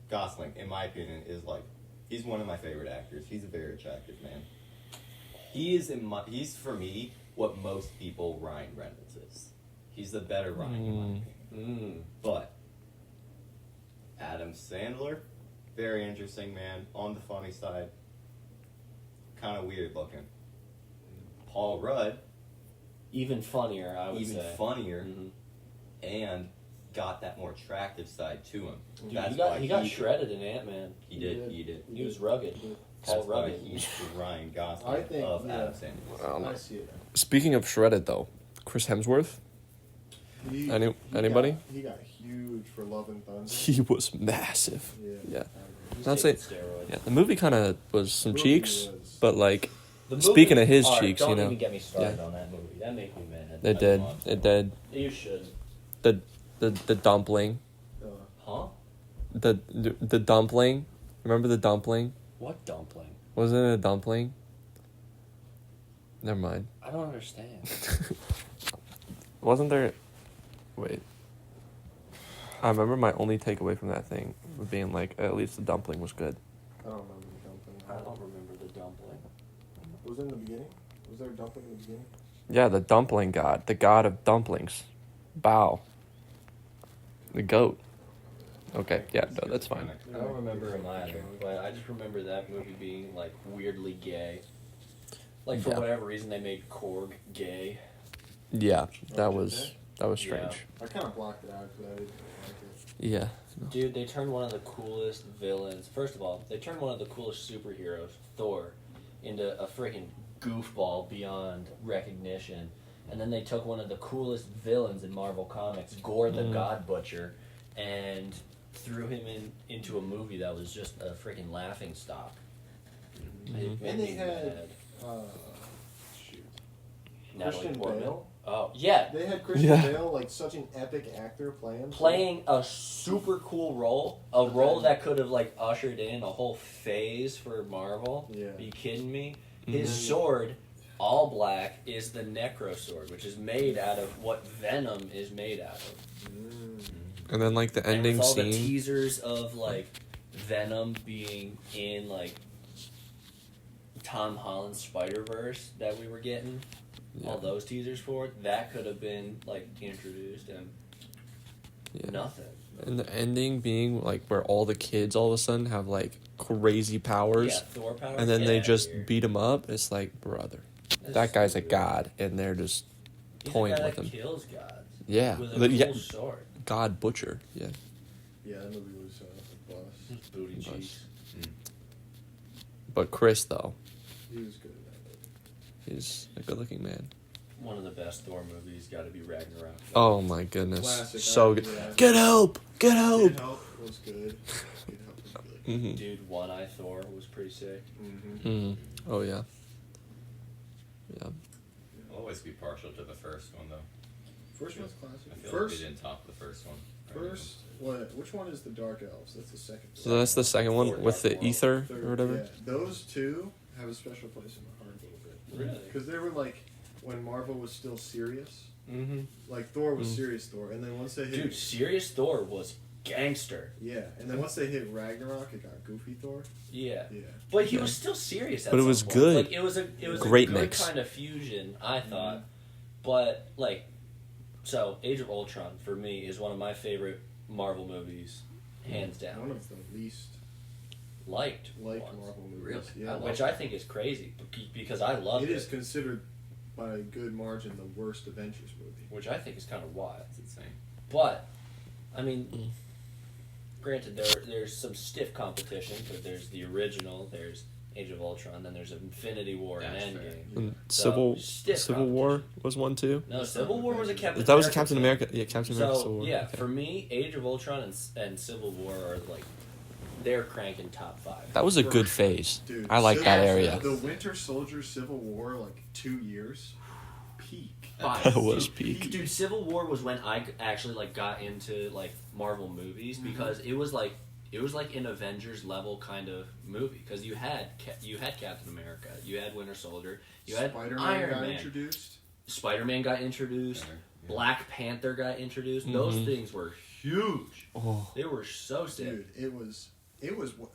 Speaker 4: Gosling, in my opinion, is like he's one of my favorite actors. He's a very attractive man. He's for me what most people Ryan Reynolds is. He's the better Ryan in my opinion. But Adam Sandler, very interesting man, on the funny side, kind of weird looking. Paul Rudd,
Speaker 2: Even funnier, I would
Speaker 4: even
Speaker 2: say.
Speaker 4: funnier,
Speaker 2: Mhm.
Speaker 4: and got that more attractive side to him.
Speaker 2: Dude,
Speaker 4: That's
Speaker 2: he
Speaker 4: why
Speaker 2: got shredded in Ant-Man.
Speaker 4: He did.
Speaker 2: He was rugged. Paul
Speaker 4: That's why
Speaker 2: Rugged.
Speaker 4: he's the Ryan Gosling
Speaker 1: I think,
Speaker 4: of
Speaker 1: yeah.
Speaker 4: Adam Sandler.
Speaker 3: I don't know.
Speaker 1: I see it.
Speaker 3: Speaking of shredded, though, Chris Hemsworth, anybody?
Speaker 1: He got huge for Love and Thunder.
Speaker 3: he was massive.
Speaker 1: Yeah.
Speaker 3: Yeah.
Speaker 1: I agree.
Speaker 2: He's
Speaker 3: Not
Speaker 2: taking
Speaker 3: say-
Speaker 2: steroids.
Speaker 3: Yeah, the movie kind of was some
Speaker 1: Movie
Speaker 3: cheeks,
Speaker 1: was-
Speaker 3: but like
Speaker 2: The
Speaker 3: Speaking of his
Speaker 2: Alright,
Speaker 3: cheeks,
Speaker 2: don't
Speaker 3: you know.
Speaker 2: even get me started
Speaker 3: Yeah.
Speaker 2: on that movie. That made me mad.
Speaker 3: it did, it did.
Speaker 2: You should.
Speaker 3: The dumpling,
Speaker 2: Huh?
Speaker 3: the dumpling. Remember the dumpling?
Speaker 2: What dumpling?
Speaker 3: Wasn't it a dumpling? Never mind.
Speaker 2: I don't understand.
Speaker 3: Wasn't there? Wait. I remember my only takeaway from that thing was being like, at least the dumpling was good.
Speaker 1: I don't remember the dumpling.
Speaker 2: I don't remember the dumpling.
Speaker 1: Was it in the beginning? Was there a dumpling in the beginning?
Speaker 3: Yeah, the dumpling god, the god of dumplings, Bao, the goat. Okay, yeah, no, that's fine.
Speaker 2: I don't remember him either, but I just remember that movie being like weirdly gay. Like for
Speaker 3: Yeah.
Speaker 2: whatever reason they made Korg gay.
Speaker 3: Yeah, that
Speaker 1: Okay.
Speaker 3: was
Speaker 2: Yeah.
Speaker 3: strange.
Speaker 1: I kind of blocked it out because I didn't like it.
Speaker 3: Yeah.
Speaker 2: Dude, they turned one of the coolest villains. First of all, they turned one of the coolest superheroes, Thor, into a freaking goofball beyond recognition. And then they took one of the coolest villains in Marvel Comics, Gore the God Butcher, and threw him into a movie that was just a freaking laughing stock. It made
Speaker 1: And they
Speaker 2: me
Speaker 1: had-
Speaker 2: mad.
Speaker 1: Shoot.
Speaker 2: Natalie
Speaker 1: Christian
Speaker 2: Portman.
Speaker 1: Bale.
Speaker 2: Oh yeah,
Speaker 1: They had Christian
Speaker 3: Yeah.
Speaker 1: Bale, like such an epic actor, playing
Speaker 2: a super cool role, a role that could have like ushered in a whole phase for Marvel.
Speaker 1: Yeah.
Speaker 2: Are you kidding me? His
Speaker 1: Mhm.
Speaker 2: sword, all black, is the Necro sword, which is made out of what Venom is made out of.
Speaker 3: And then like the
Speaker 2: And
Speaker 3: ending
Speaker 2: with all the
Speaker 3: scene.
Speaker 2: teasers of like Venom being in like Tom Holland's Spider-Verse that we were getting, all those teasers for it, that could have been like introduced and nothing.
Speaker 3: And the ending being like where all the kids all of a sudden have like crazy powers,
Speaker 2: Yeah, Thor powers.
Speaker 3: and then
Speaker 2: Get
Speaker 3: they
Speaker 2: outta
Speaker 3: just
Speaker 2: here.
Speaker 3: beat him up. It's like, brother,
Speaker 2: That's
Speaker 3: that guy's a
Speaker 2: stupid.
Speaker 3: god, and they're just
Speaker 2: He's
Speaker 3: toying
Speaker 2: a guy
Speaker 3: with
Speaker 2: that
Speaker 3: him.
Speaker 2: kills gods.
Speaker 3: Yeah,
Speaker 2: With a
Speaker 3: the-
Speaker 2: cool
Speaker 3: yeah,
Speaker 2: sword.
Speaker 3: God Butcher. Yeah,
Speaker 1: Yeah, that movie was a bust.
Speaker 2: His booty
Speaker 3: Nice.
Speaker 2: cheeks.
Speaker 3: but Chris though,
Speaker 1: He was good at that movie.
Speaker 3: he's a good-looking man.
Speaker 2: One of the best Thor movies got to be Ragnarok.
Speaker 3: Oh my goodness,
Speaker 1: Classic.
Speaker 3: so
Speaker 1: I-
Speaker 3: good.
Speaker 1: yeah.
Speaker 3: Get help! Get help!
Speaker 1: Get Help was good. Get Help was good.
Speaker 3: Mm-hmm.
Speaker 2: Dude, One Eye Thor was pretty sick.
Speaker 1: Mm-hmm.
Speaker 3: Mm. Oh yeah. Yeah.
Speaker 4: I'll always be partial to the first one though.
Speaker 1: First one's classic.
Speaker 4: I feel
Speaker 1: First,
Speaker 4: like we didn't top the first one.
Speaker 1: first, what? Which one is the Dark Elves? That's the second.
Speaker 3: So that's the second one with the ether
Speaker 1: Third,
Speaker 3: or whatever.
Speaker 1: Yeah, those two have a special place in my heart a little bit.
Speaker 2: Really?
Speaker 1: Because they were like when Marvel was still serious.
Speaker 2: Mm-hmm.
Speaker 1: Like Thor was
Speaker 3: Mm.
Speaker 1: serious Thor, and then once they hit,
Speaker 2: Dude, serious Thor was gangster.
Speaker 1: yeah, and then once they hit Ragnarok, it got goofy Thor.
Speaker 2: Yeah.
Speaker 1: Yeah.
Speaker 2: But he
Speaker 3: Okay.
Speaker 2: was still serious. At
Speaker 3: But it
Speaker 2: some
Speaker 3: was
Speaker 2: point.
Speaker 3: good.
Speaker 2: Like it was a
Speaker 3: Great
Speaker 2: a good
Speaker 3: mix.
Speaker 2: kind of fusion, I thought. But like, so Age of Ultron for me is one of my favorite Marvel movies, hands down.
Speaker 1: One of the least
Speaker 2: Liked
Speaker 1: liked
Speaker 2: ones.
Speaker 1: Marvel movies.
Speaker 2: Really?
Speaker 1: Yeah,
Speaker 2: Which I think is crazy because I love
Speaker 1: it
Speaker 2: it.
Speaker 1: is considered by a good margin the worst Avengers movie.
Speaker 2: Which I think is kind of wild.
Speaker 4: That's insane.
Speaker 2: But, I mean, granted, there's some stiff competition, but there's the original, there's Age of Ultron, then there's Infinity War and
Speaker 4: That's
Speaker 2: Endgame.
Speaker 4: fair.
Speaker 3: And
Speaker 2: So, stiff
Speaker 3: Civil War was one too.
Speaker 2: No, Civil War was a Captain
Speaker 3: That was
Speaker 2: America
Speaker 3: Captain
Speaker 2: film.
Speaker 3: America. Yeah, Captain America.
Speaker 2: So,
Speaker 3: Civil War.
Speaker 2: yeah,
Speaker 3: Okay.
Speaker 2: for me, Age of Ultron and Civil War are like, they're cranking top 5.
Speaker 3: That was a good phase.
Speaker 1: Dude,
Speaker 3: I like that
Speaker 1: Civil-
Speaker 3: area.
Speaker 1: The Winter Soldier Civil War, like 2 years, peak.
Speaker 3: That was peak.
Speaker 2: Dude, Civil War was when I actually like got into like Marvel movies because it was like an Avengers level kind of movie because you had Captain America, you had Winter Soldier, you had
Speaker 1: Spider-Man
Speaker 2: Iron
Speaker 1: got
Speaker 2: Man,
Speaker 1: introduced.
Speaker 2: Spider-Man got introduced,
Speaker 4: Better, yeah.
Speaker 2: Black Panther got introduced. Those
Speaker 3: Mhm.
Speaker 2: things were huge.
Speaker 3: Oh,
Speaker 2: They were so sick.
Speaker 1: Dude, it was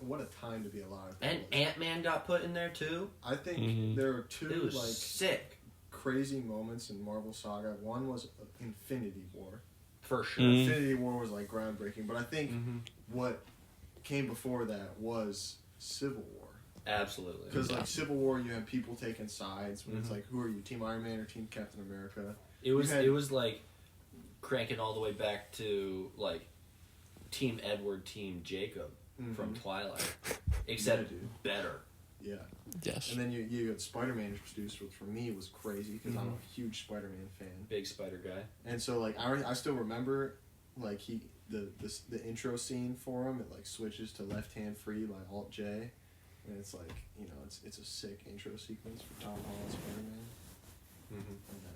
Speaker 1: what a time to be alive. that
Speaker 2: And
Speaker 1: was.
Speaker 2: Ant-Man got put in there too.
Speaker 1: I think
Speaker 3: Mhm.
Speaker 1: there are two
Speaker 2: It was
Speaker 1: like
Speaker 2: sick
Speaker 1: crazy moments in Marvel Saga. One was Infinity War.
Speaker 2: for sure.
Speaker 3: Mm.
Speaker 1: Infinity War was like groundbreaking, but I think
Speaker 2: Mm-hmm.
Speaker 1: what came before that was Civil War.
Speaker 2: Absolutely.
Speaker 1: Because
Speaker 3: Yeah.
Speaker 1: like Civil War, you have people taking sides. When it's
Speaker 2: Mhm.
Speaker 1: like, who are you, Team Iron Man or Team Captain America?
Speaker 2: It was
Speaker 1: had-
Speaker 2: it was like cranking all the way back to like Team Edward, Team Jacob from
Speaker 1: Mhm.
Speaker 2: Twilight, except
Speaker 1: Yeah, dude.
Speaker 2: better.
Speaker 1: Yeah,
Speaker 3: yes.
Speaker 1: and then you got Spider-Man introduced, which for me was crazy because I'm
Speaker 2: Mhm.
Speaker 1: a huge Spider-Man fan.
Speaker 2: Big Spider guy.
Speaker 1: And so like I still remember like the intro scene for him. It like switches to Left Hand Free by Alt J, and it's like it's a sick intro sequence for Tom Holland Spider-Man.
Speaker 2: Mm-hmm.
Speaker 1: And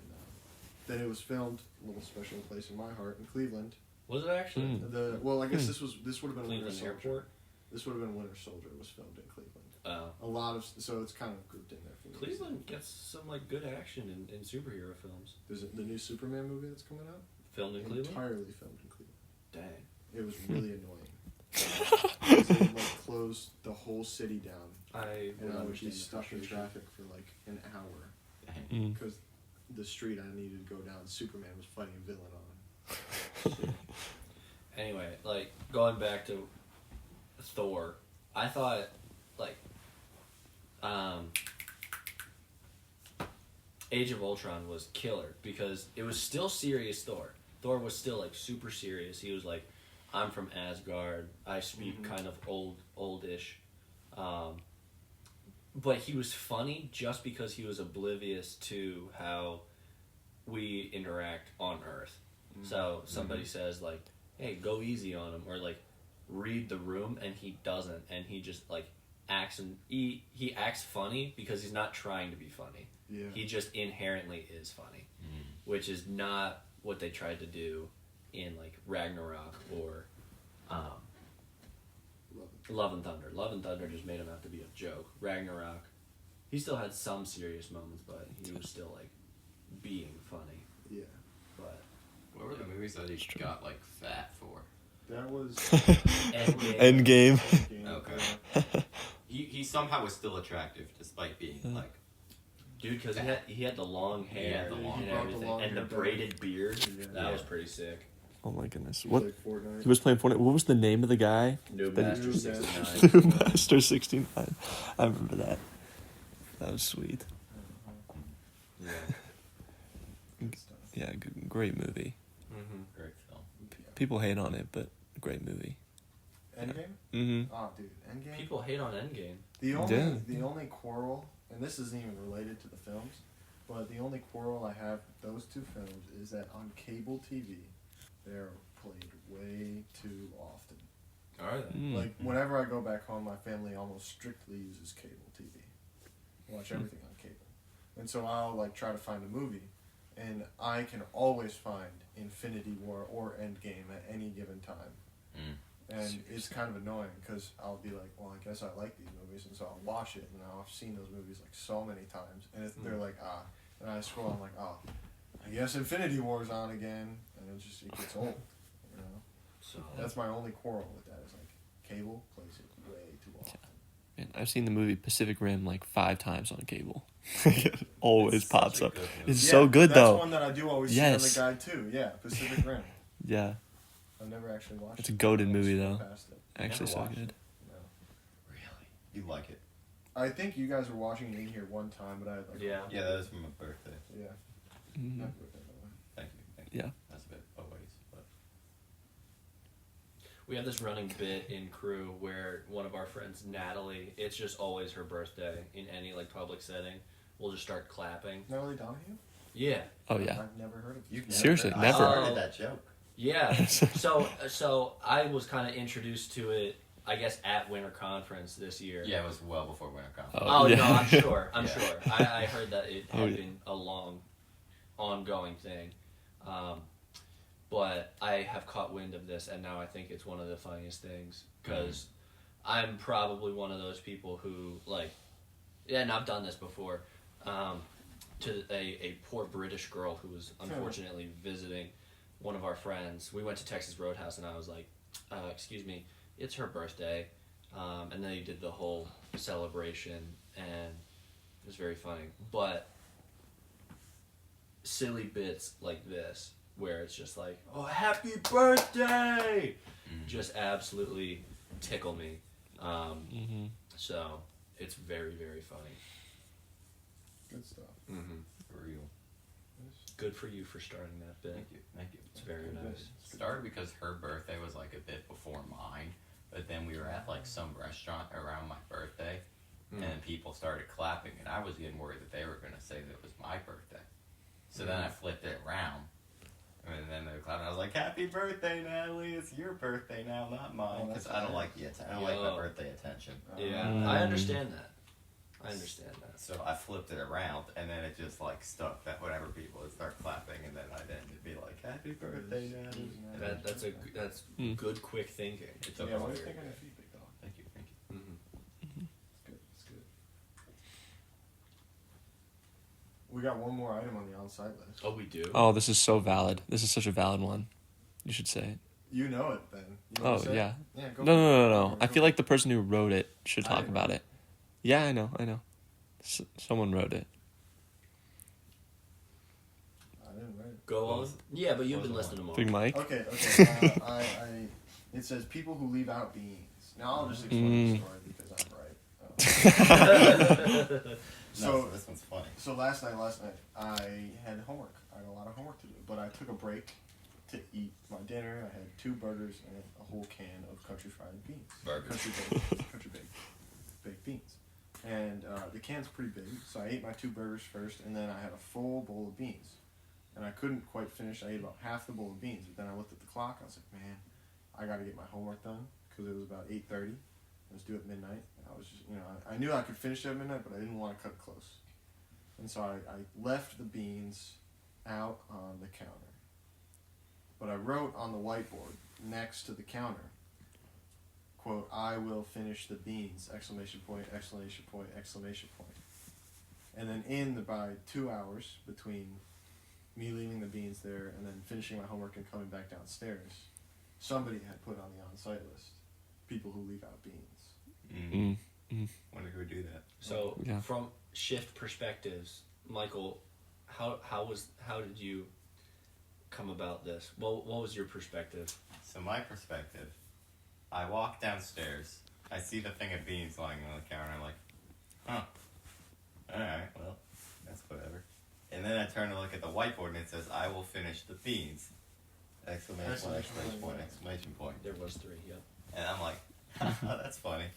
Speaker 1: then it was filmed a little special place in my heart in Cleveland.
Speaker 2: Was it actually
Speaker 1: I guess this would have been Winter
Speaker 2: Cleveland
Speaker 1: Soldier.
Speaker 2: Airport?
Speaker 1: This would have been Winter Soldier. Was filmed in Cleveland.
Speaker 2: Oh,
Speaker 1: A lot of so it's kind of grouped in there for me.
Speaker 2: Cleveland gets some like good action in superhero films.
Speaker 1: There's the new Superman movie that's coming out.
Speaker 2: Filmed in Cleveland.
Speaker 1: Entirely filmed in Cleveland.
Speaker 2: Dang.
Speaker 1: It was really annoying. 'Cause they like closed the whole city down,
Speaker 2: I
Speaker 1: and
Speaker 2: would
Speaker 1: I would be
Speaker 2: understand the
Speaker 1: stuck in
Speaker 2: frustration.
Speaker 1: traffic for like an hour
Speaker 4: Dang.
Speaker 3: Mm.
Speaker 1: because the street I needed to go down, Superman was fighting a villain on.
Speaker 2: Anyway, like going back to Thor, I thought like Age of Ultron was killer because it was still serious Thor. Thor was still like super serious. He was like, I'm from Asgard. I speak kind of oldish. But he was funny just because he was oblivious to how we interact on Earth. So somebody says like, hey, go easy on him, or like read the room, and he doesn't, and he just like acts, and he acts funny because he's not trying to be funny.
Speaker 1: Yeah.
Speaker 2: He just inherently is funny. which is not what they tried to do in like Ragnarok or Love and Thunder. Love and Thunder just made him out to be a joke. Ragnarok, he still had some serious moments, but he was still like being funny.
Speaker 1: Yeah.
Speaker 2: But
Speaker 4: What were the movies that he got like fat for?
Speaker 1: That was
Speaker 3: Endgame.
Speaker 4: Okay. He somehow was still attractive despite being like.
Speaker 2: dude, because he had the long hair
Speaker 4: He had the long
Speaker 2: and
Speaker 4: hair.
Speaker 2: everything,
Speaker 1: The long
Speaker 2: and the
Speaker 1: hair.
Speaker 2: braided beard.
Speaker 1: Yeah.
Speaker 2: That was pretty sick.
Speaker 3: Oh my goodness.
Speaker 1: He
Speaker 3: What?
Speaker 1: played Fortnite.
Speaker 3: He was playing Fortnite. What was the name of the guy?
Speaker 2: Noob
Speaker 3: That-
Speaker 2: Master
Speaker 1: Noob
Speaker 2: 69.
Speaker 3: Noob Master 69. I remember that. That was sweet.
Speaker 4: Yeah.
Speaker 1: Good stuff.
Speaker 3: Yeah, great movie.
Speaker 2: Mm-hmm.
Speaker 4: Great film.
Speaker 3: People hate on it, but great movie.
Speaker 1: Endgame?
Speaker 3: Mm-hmm.
Speaker 1: Oh, dude, Endgame.
Speaker 2: People hate on Endgame.
Speaker 1: The only quarrel, and this isn't even related to the films, but the only quarrel I have with those two films is that on cable TV, they're played way too often.
Speaker 2: Are they?
Speaker 3: Mm.
Speaker 1: Like whenever I go back home, my family almost strictly uses cable TV. Watch everything on cable, and so I'll like try to find a movie, and I can always find Infinity War or Endgame at any given time.
Speaker 4: Mm.
Speaker 1: And it's kind of annoying because I'll be like, well, I guess I like these movies, and so I'll watch it, and I've seen those movies like so many times, and if they're like, and I scroll, I'm like, I guess Infinity War's on again, and it gets old, you know.
Speaker 2: So
Speaker 1: That's my only quarrel with that is like, cable plays it way too often.
Speaker 3: Man, I've seen the movie Pacific Rim like 5 times on cable. It always
Speaker 4: It's
Speaker 3: pops
Speaker 4: such a
Speaker 3: up.
Speaker 4: good movie.
Speaker 3: It's so good
Speaker 1: that's
Speaker 3: though.
Speaker 1: one that I do always
Speaker 3: Yes.
Speaker 1: see on the guide too. Yeah, Pacific Rim.
Speaker 3: Yeah,
Speaker 1: I've never actually watched
Speaker 3: It's
Speaker 1: it.
Speaker 3: a goated
Speaker 1: I always
Speaker 3: movie,
Speaker 1: skip
Speaker 3: though.
Speaker 1: past it.
Speaker 3: actually
Speaker 2: Never
Speaker 3: so
Speaker 2: watched
Speaker 3: good.
Speaker 1: No.
Speaker 4: Really? You like it?
Speaker 1: I think you guys were watching it in here one time, but I had like
Speaker 2: Yeah.
Speaker 4: Yeah, that was for my birthday.
Speaker 1: yeah.
Speaker 3: Mhm.
Speaker 1: Happy birthday, by the way.
Speaker 4: Thank you. Thank you.
Speaker 3: Yeah.
Speaker 4: That's a bit always, but
Speaker 2: we have this running bit in crew where one of our friends, Natalie, it's just always her birthday in any like public setting. We'll just start clapping.
Speaker 1: Natalie Donahue?
Speaker 2: Yeah.
Speaker 3: Oh yeah.
Speaker 1: I've never heard of
Speaker 4: you've
Speaker 1: this.
Speaker 3: Seriously,
Speaker 4: I
Speaker 3: never.
Speaker 4: started that joke.
Speaker 2: Yeah. So I was kind of introduced to it, I guess, at Winter Conference this year.
Speaker 4: Yeah, it was well before Winter Conference.
Speaker 2: Oh
Speaker 3: yeah.
Speaker 2: no, I'm sure. I'm
Speaker 4: Yeah.
Speaker 2: sure. I heard that it had
Speaker 3: Oh, yeah.
Speaker 2: been a long, ongoing thing, but I have caught wind of this, and now I think it's one of the funniest things because I'm probably one of those people who like, yeah, and I've done this before, to a poor British girl who was unfortunately visiting one of our friends. We went to Texas Roadhouse, and I was like, "Excuse me, it's her birthday," and they did the whole celebration, and it was very funny. But silly bits like this, where it's just like, "Oh, happy birthday!" just absolutely tickle me.
Speaker 3: Mm-hmm.
Speaker 2: So it's very, very funny.
Speaker 1: Good stuff.
Speaker 2: Mm-hmm.
Speaker 4: For real.
Speaker 2: Good for you for starting that bit.
Speaker 4: Thank you. Thank you.
Speaker 2: It's very
Speaker 1: Good
Speaker 2: nice.
Speaker 1: bit.
Speaker 4: It started because her birthday was like a bit before mine, but then we were at like some restaurant around my birthday, and people started clapping, and I was getting worried that they were going to say that it was my birthday. So then I flipped it around, and then they were clapping. I was like, "Happy birthday, Natalie! It's your birthday now, not mine."
Speaker 1: Oh,
Speaker 4: Because
Speaker 1: that's
Speaker 4: I don't
Speaker 1: nice.
Speaker 4: like I don't like my
Speaker 2: Yo.
Speaker 4: birthday attention.
Speaker 2: Yeah,
Speaker 3: Mm.
Speaker 2: I understand that. I understand that.
Speaker 4: So I flipped it around, and then it just like stuck that whenever people would start clapping, and then I'd end it be like, "Happy birthday, Natalie!"
Speaker 2: That's
Speaker 3: Mm.
Speaker 2: good, quick thinking.
Speaker 4: It's
Speaker 1: Yeah,
Speaker 4: okay.
Speaker 1: what do you think on your feet, big dog?
Speaker 4: Thank you, thank you.
Speaker 2: Mm-hmm.
Speaker 1: It's good. It's good. We got one more item on the on-site list.
Speaker 2: Oh, we do.
Speaker 3: Oh, this is so valid. This is such a valid one. You should say it.
Speaker 1: You know it then. You
Speaker 3: Oh
Speaker 1: wanna say it?
Speaker 3: yeah.
Speaker 1: Yeah. Go
Speaker 3: No,
Speaker 1: for it.
Speaker 3: no, no,
Speaker 1: Go
Speaker 3: no.
Speaker 1: for it,
Speaker 3: I
Speaker 1: go
Speaker 3: feel
Speaker 1: for
Speaker 3: like the person who wrote it should
Speaker 1: I
Speaker 3: talk
Speaker 1: didn't
Speaker 3: about
Speaker 1: write
Speaker 3: it. Yeah, I know. Someone wrote it.
Speaker 1: I didn't write it.
Speaker 2: Go
Speaker 4: What
Speaker 2: on.
Speaker 4: was-
Speaker 2: Yeah, but you've
Speaker 4: what
Speaker 2: been
Speaker 4: was the
Speaker 2: listening to
Speaker 3: Big
Speaker 2: more.
Speaker 3: Mike.
Speaker 1: Okay. Okay. It says people who leave out beans. Now I'll just explain the story because I'm right.
Speaker 4: So this one's funny.
Speaker 1: So last night I had homework. I had a lot of homework to do, but I took a break to eat my dinner. I had 2 burgers and a whole can of country fried beans.
Speaker 4: Burgers.
Speaker 1: Country baked beans. And the can's pretty big, so I ate my 2 burgers first, and then I had a full bowl of beans. And I couldn't quite finish. I ate about half the bowl of beans, but then I looked at the clock. I was like, man, I got to get my homework done because it was about 8:30. I was due at midnight. I was just, I knew I could finish at midnight, but I didn't want to cut it close. And so I left the beans out on the counter. But I wrote on the whiteboard next to the counter, quote, "I will finish the beans!" Exclamation point, exclamation point, exclamation point. And then by 2 hours between me leaving the beans there and then finishing my homework and coming back downstairs, somebody had put on the on-site list people who leave out beans.
Speaker 4: Wonder who would do that.
Speaker 2: So
Speaker 3: Yeah.
Speaker 2: from shift perspectives, Michael, how did you come about this? What was your perspective?
Speaker 4: So my perspective, I walk downstairs, I see the thing of beans lying on the counter, I'm like, huh, alright, well, that's whatever. And then I turn to look at the whiteboard and it says, "I will finish the beans!" Exclamation point, exclamation point, exclamation point.
Speaker 2: There was 3, yeah.
Speaker 4: And I'm like, that's funny.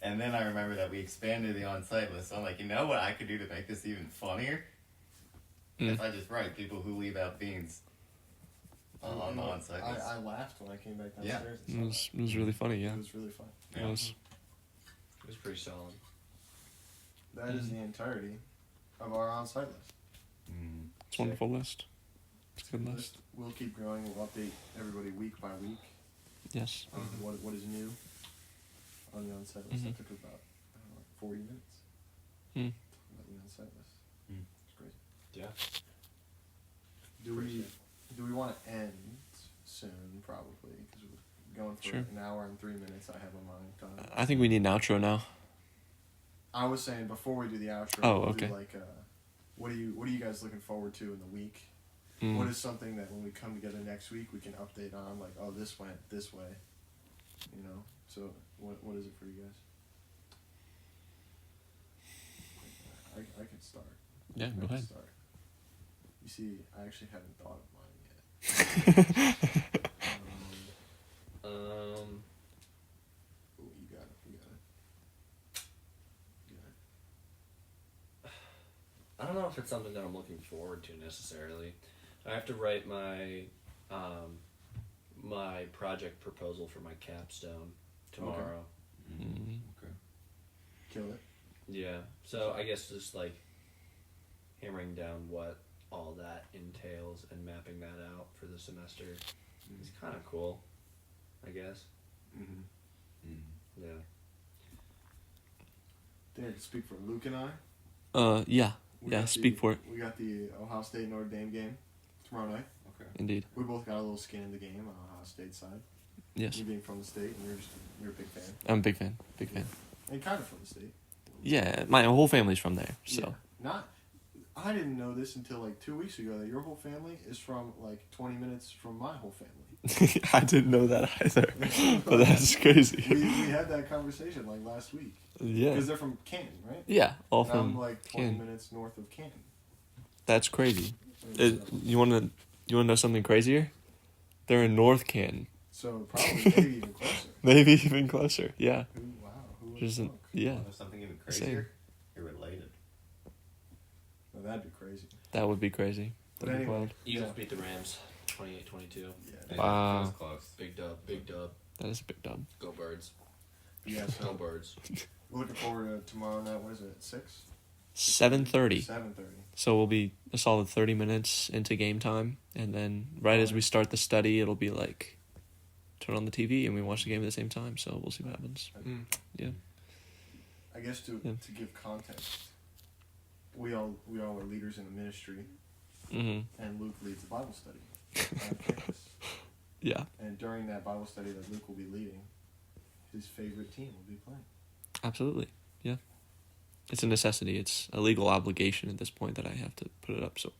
Speaker 4: And then I remember that we expanded the on-site list, so I'm like, you know what I could do to make this even funnier? If I just write people who leave out beans on the on-site list.
Speaker 1: I laughed when I came back
Speaker 4: Yeah.
Speaker 1: downstairs.
Speaker 3: It
Speaker 1: And
Speaker 3: was,
Speaker 1: saw
Speaker 3: it was really funny,
Speaker 1: that.
Speaker 3: yeah.
Speaker 1: It was really fun.
Speaker 3: It
Speaker 4: Yeah.
Speaker 3: was.
Speaker 2: It was pretty solid.
Speaker 1: That is the entirety of our on-site list.
Speaker 3: It's a wonderful list. It's a good list.
Speaker 1: We'll keep growing. We'll update everybody week by week
Speaker 3: Yes.
Speaker 1: on what is new on the on-site list.
Speaker 3: Mhm.
Speaker 1: That took about 40 minutes.
Speaker 3: Mm.
Speaker 1: About the on-site list.
Speaker 4: Mm.
Speaker 1: It's great.
Speaker 2: Yeah.
Speaker 1: Do we want to end soon? Probably because we're going for
Speaker 3: Sure.
Speaker 1: an hour and 3 minutes. I have on my time.
Speaker 3: I think we need an outro now.
Speaker 1: I was saying before we do the outro.
Speaker 3: Oh,
Speaker 1: we'll
Speaker 3: okay.
Speaker 1: Do like, what are you guys looking forward to in the week?
Speaker 3: Mm.
Speaker 1: What is something that when we come together next week we can update on? Like, oh, this went this way. You know. So what is it for you guys? I can start.
Speaker 3: Yeah,
Speaker 1: I
Speaker 3: go
Speaker 1: can
Speaker 3: ahead.
Speaker 1: Start. You see, I actually haven't thought of mine yet. Ooh, you got it. You got it. You got it.
Speaker 2: I don't know if it's something that I'm looking forward to necessarily. I have to write my my project proposal for my capstone tomorrow.
Speaker 3: Mm.
Speaker 4: Okay.
Speaker 1: Kill it.
Speaker 2: Yeah. So I guess just like hammering down what all that entails and mapping that out for the semester is kind of cool, I guess.
Speaker 1: Mm-hmm.
Speaker 2: Yeah.
Speaker 1: Dare to speak for Luke and I.
Speaker 3: Yeah.
Speaker 1: We
Speaker 3: Yeah,
Speaker 1: got
Speaker 3: speak for it.
Speaker 1: We got the Ohio State Notre Dame game tomorrow night.
Speaker 4: Okay.
Speaker 3: Indeed.
Speaker 1: We both got a little skin in the game on Ohio State side.
Speaker 3: Yes.
Speaker 1: You being from the state, and you're a big fan,
Speaker 3: I'm a big fan. Big fan.
Speaker 1: and kind of from the state.
Speaker 3: Yeah, my whole family's from there, so.
Speaker 1: Yeah. Not. I didn't know this until like 2 weeks ago that your whole family is from like 20 minutes from my whole family.
Speaker 3: I didn't know that either, but that's crazy.
Speaker 1: we had that conversation like last week
Speaker 3: Yeah.
Speaker 1: because they're from Canton, right?
Speaker 3: Yeah, all
Speaker 1: And I'm
Speaker 3: from
Speaker 1: like 20
Speaker 3: Canton.
Speaker 1: minutes north of Canton.
Speaker 3: That's crazy.
Speaker 1: So-
Speaker 3: You wanna know something crazier? They're in North Canton.
Speaker 1: So probably maybe even closer.
Speaker 3: Maybe even closer. Yeah.
Speaker 1: Wow, who would
Speaker 3: Just
Speaker 1: have
Speaker 3: an,
Speaker 1: thunk?
Speaker 3: yeah.
Speaker 4: Well, there's something even
Speaker 3: Same.
Speaker 4: crazier. You're related.
Speaker 1: No, that'd be crazy.
Speaker 3: That would be crazy.
Speaker 1: But
Speaker 3: That'd be
Speaker 1: anyway.
Speaker 3: wild.
Speaker 2: Eagles
Speaker 1: Yeah.
Speaker 2: beat the Rams 28-22.
Speaker 1: Yeah.
Speaker 3: Wow.
Speaker 4: That was close.
Speaker 2: Big dub. Big dub.
Speaker 3: That is a big dub.
Speaker 2: Go Birds.
Speaker 1: Yeah,
Speaker 2: Go
Speaker 1: so
Speaker 2: Birds.
Speaker 1: we're looking forward to tomorrow night. What is it? 6?
Speaker 3: 7:30.
Speaker 1: 7:30.
Speaker 3: So we'll be a solid 30 minutes into game time, and then right as we start the study, it'll be like turn on the TV and we watch the game at the same time. So we'll see what happens. Yeah.
Speaker 1: I guess to give context, we all are leaders in the ministry,
Speaker 3: Mhm.
Speaker 1: and Luke leads the Bible study on campus.
Speaker 3: Yeah.
Speaker 1: And during that Bible study that Luke will be leading, his favorite team will be playing.
Speaker 3: Absolutely. Yeah. It's a necessity. It's a legal obligation at this point that I have to put it up. So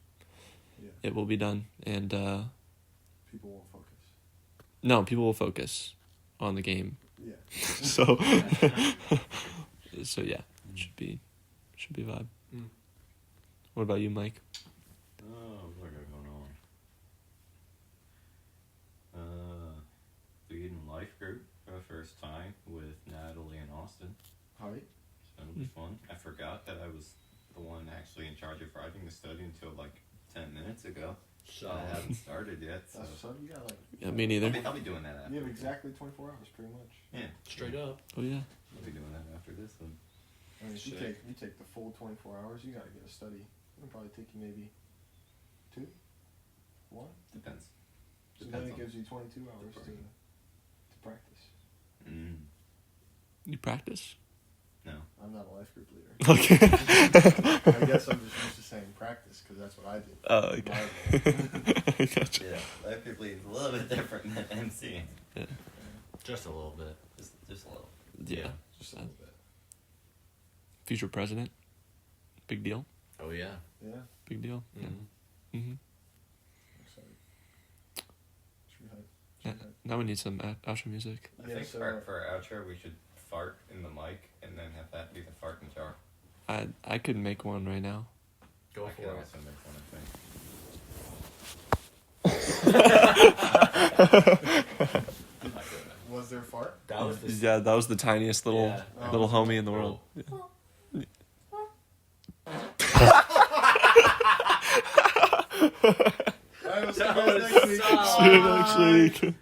Speaker 1: Yeah.
Speaker 3: it will be done, and
Speaker 1: People won't focus.
Speaker 3: no, people will focus on the game.
Speaker 1: Yeah.
Speaker 3: So so yeah, it should be vibe.
Speaker 2: Mm.
Speaker 3: What about you, Mike?
Speaker 4: Oh, what got going on? Leading life group for the first time with Natalie and Austin.
Speaker 1: Hi.
Speaker 4: So it'll be fun. I forgot that I was the one actually in charge of writing the study until like 10 minutes ago.
Speaker 2: So
Speaker 4: I haven't started yet, so
Speaker 1: That's what's up. You got like.
Speaker 3: Yeah, me neither.
Speaker 4: I'll be doing that after.
Speaker 1: You have exactly 24 hours, pretty much.
Speaker 4: Yeah,
Speaker 2: straight up.
Speaker 3: Oh yeah.
Speaker 4: I'll be doing that after this one.
Speaker 1: I mean, if you
Speaker 2: Sick.
Speaker 1: take the full 24 hours, you got to get a study. It'll probably take you maybe 2? 1?
Speaker 4: Depends.
Speaker 1: So then
Speaker 4: Depends
Speaker 1: it
Speaker 4: on-
Speaker 1: gives you 22 hours to practice.
Speaker 4: Mm,
Speaker 3: You practice?
Speaker 4: no.
Speaker 1: I'm not a life group leader.
Speaker 3: Okay.
Speaker 1: I guess I'm just used to saying practice because that's what I do.
Speaker 3: Oh, okay. I gotcha.
Speaker 4: Yeah, life group lead is a little bit different than MC.
Speaker 3: Yeah.
Speaker 2: Just a little bit.
Speaker 4: Just a little.
Speaker 3: Yeah.
Speaker 1: Just a little bit.
Speaker 3: Future president. Big deal.
Speaker 2: Oh yeah.
Speaker 1: Yeah.
Speaker 3: Big deal.
Speaker 2: Mhm.
Speaker 3: Yeah. Mm-hmm.
Speaker 1: Excited. Should be hype.
Speaker 3: Yeah.
Speaker 1: Should be hype.
Speaker 3: Now we need some outro music.
Speaker 4: I
Speaker 1: Yeah,
Speaker 4: think
Speaker 1: so-
Speaker 4: for our outro we should fart in the mic and then have that be the farting jar.
Speaker 3: I could make one right now.
Speaker 2: Go
Speaker 4: I
Speaker 2: for
Speaker 4: could
Speaker 2: it.
Speaker 4: also make one, I think. I'm not good at
Speaker 1: Was there a fart?
Speaker 2: That was the
Speaker 3: Yeah, that was the tiniest little
Speaker 2: Yeah.
Speaker 3: little homie in the world. Yeah.
Speaker 1: Alright, we'll see you
Speaker 2: That
Speaker 1: guys
Speaker 2: was
Speaker 1: next week.
Speaker 2: solid.
Speaker 3: See you next week.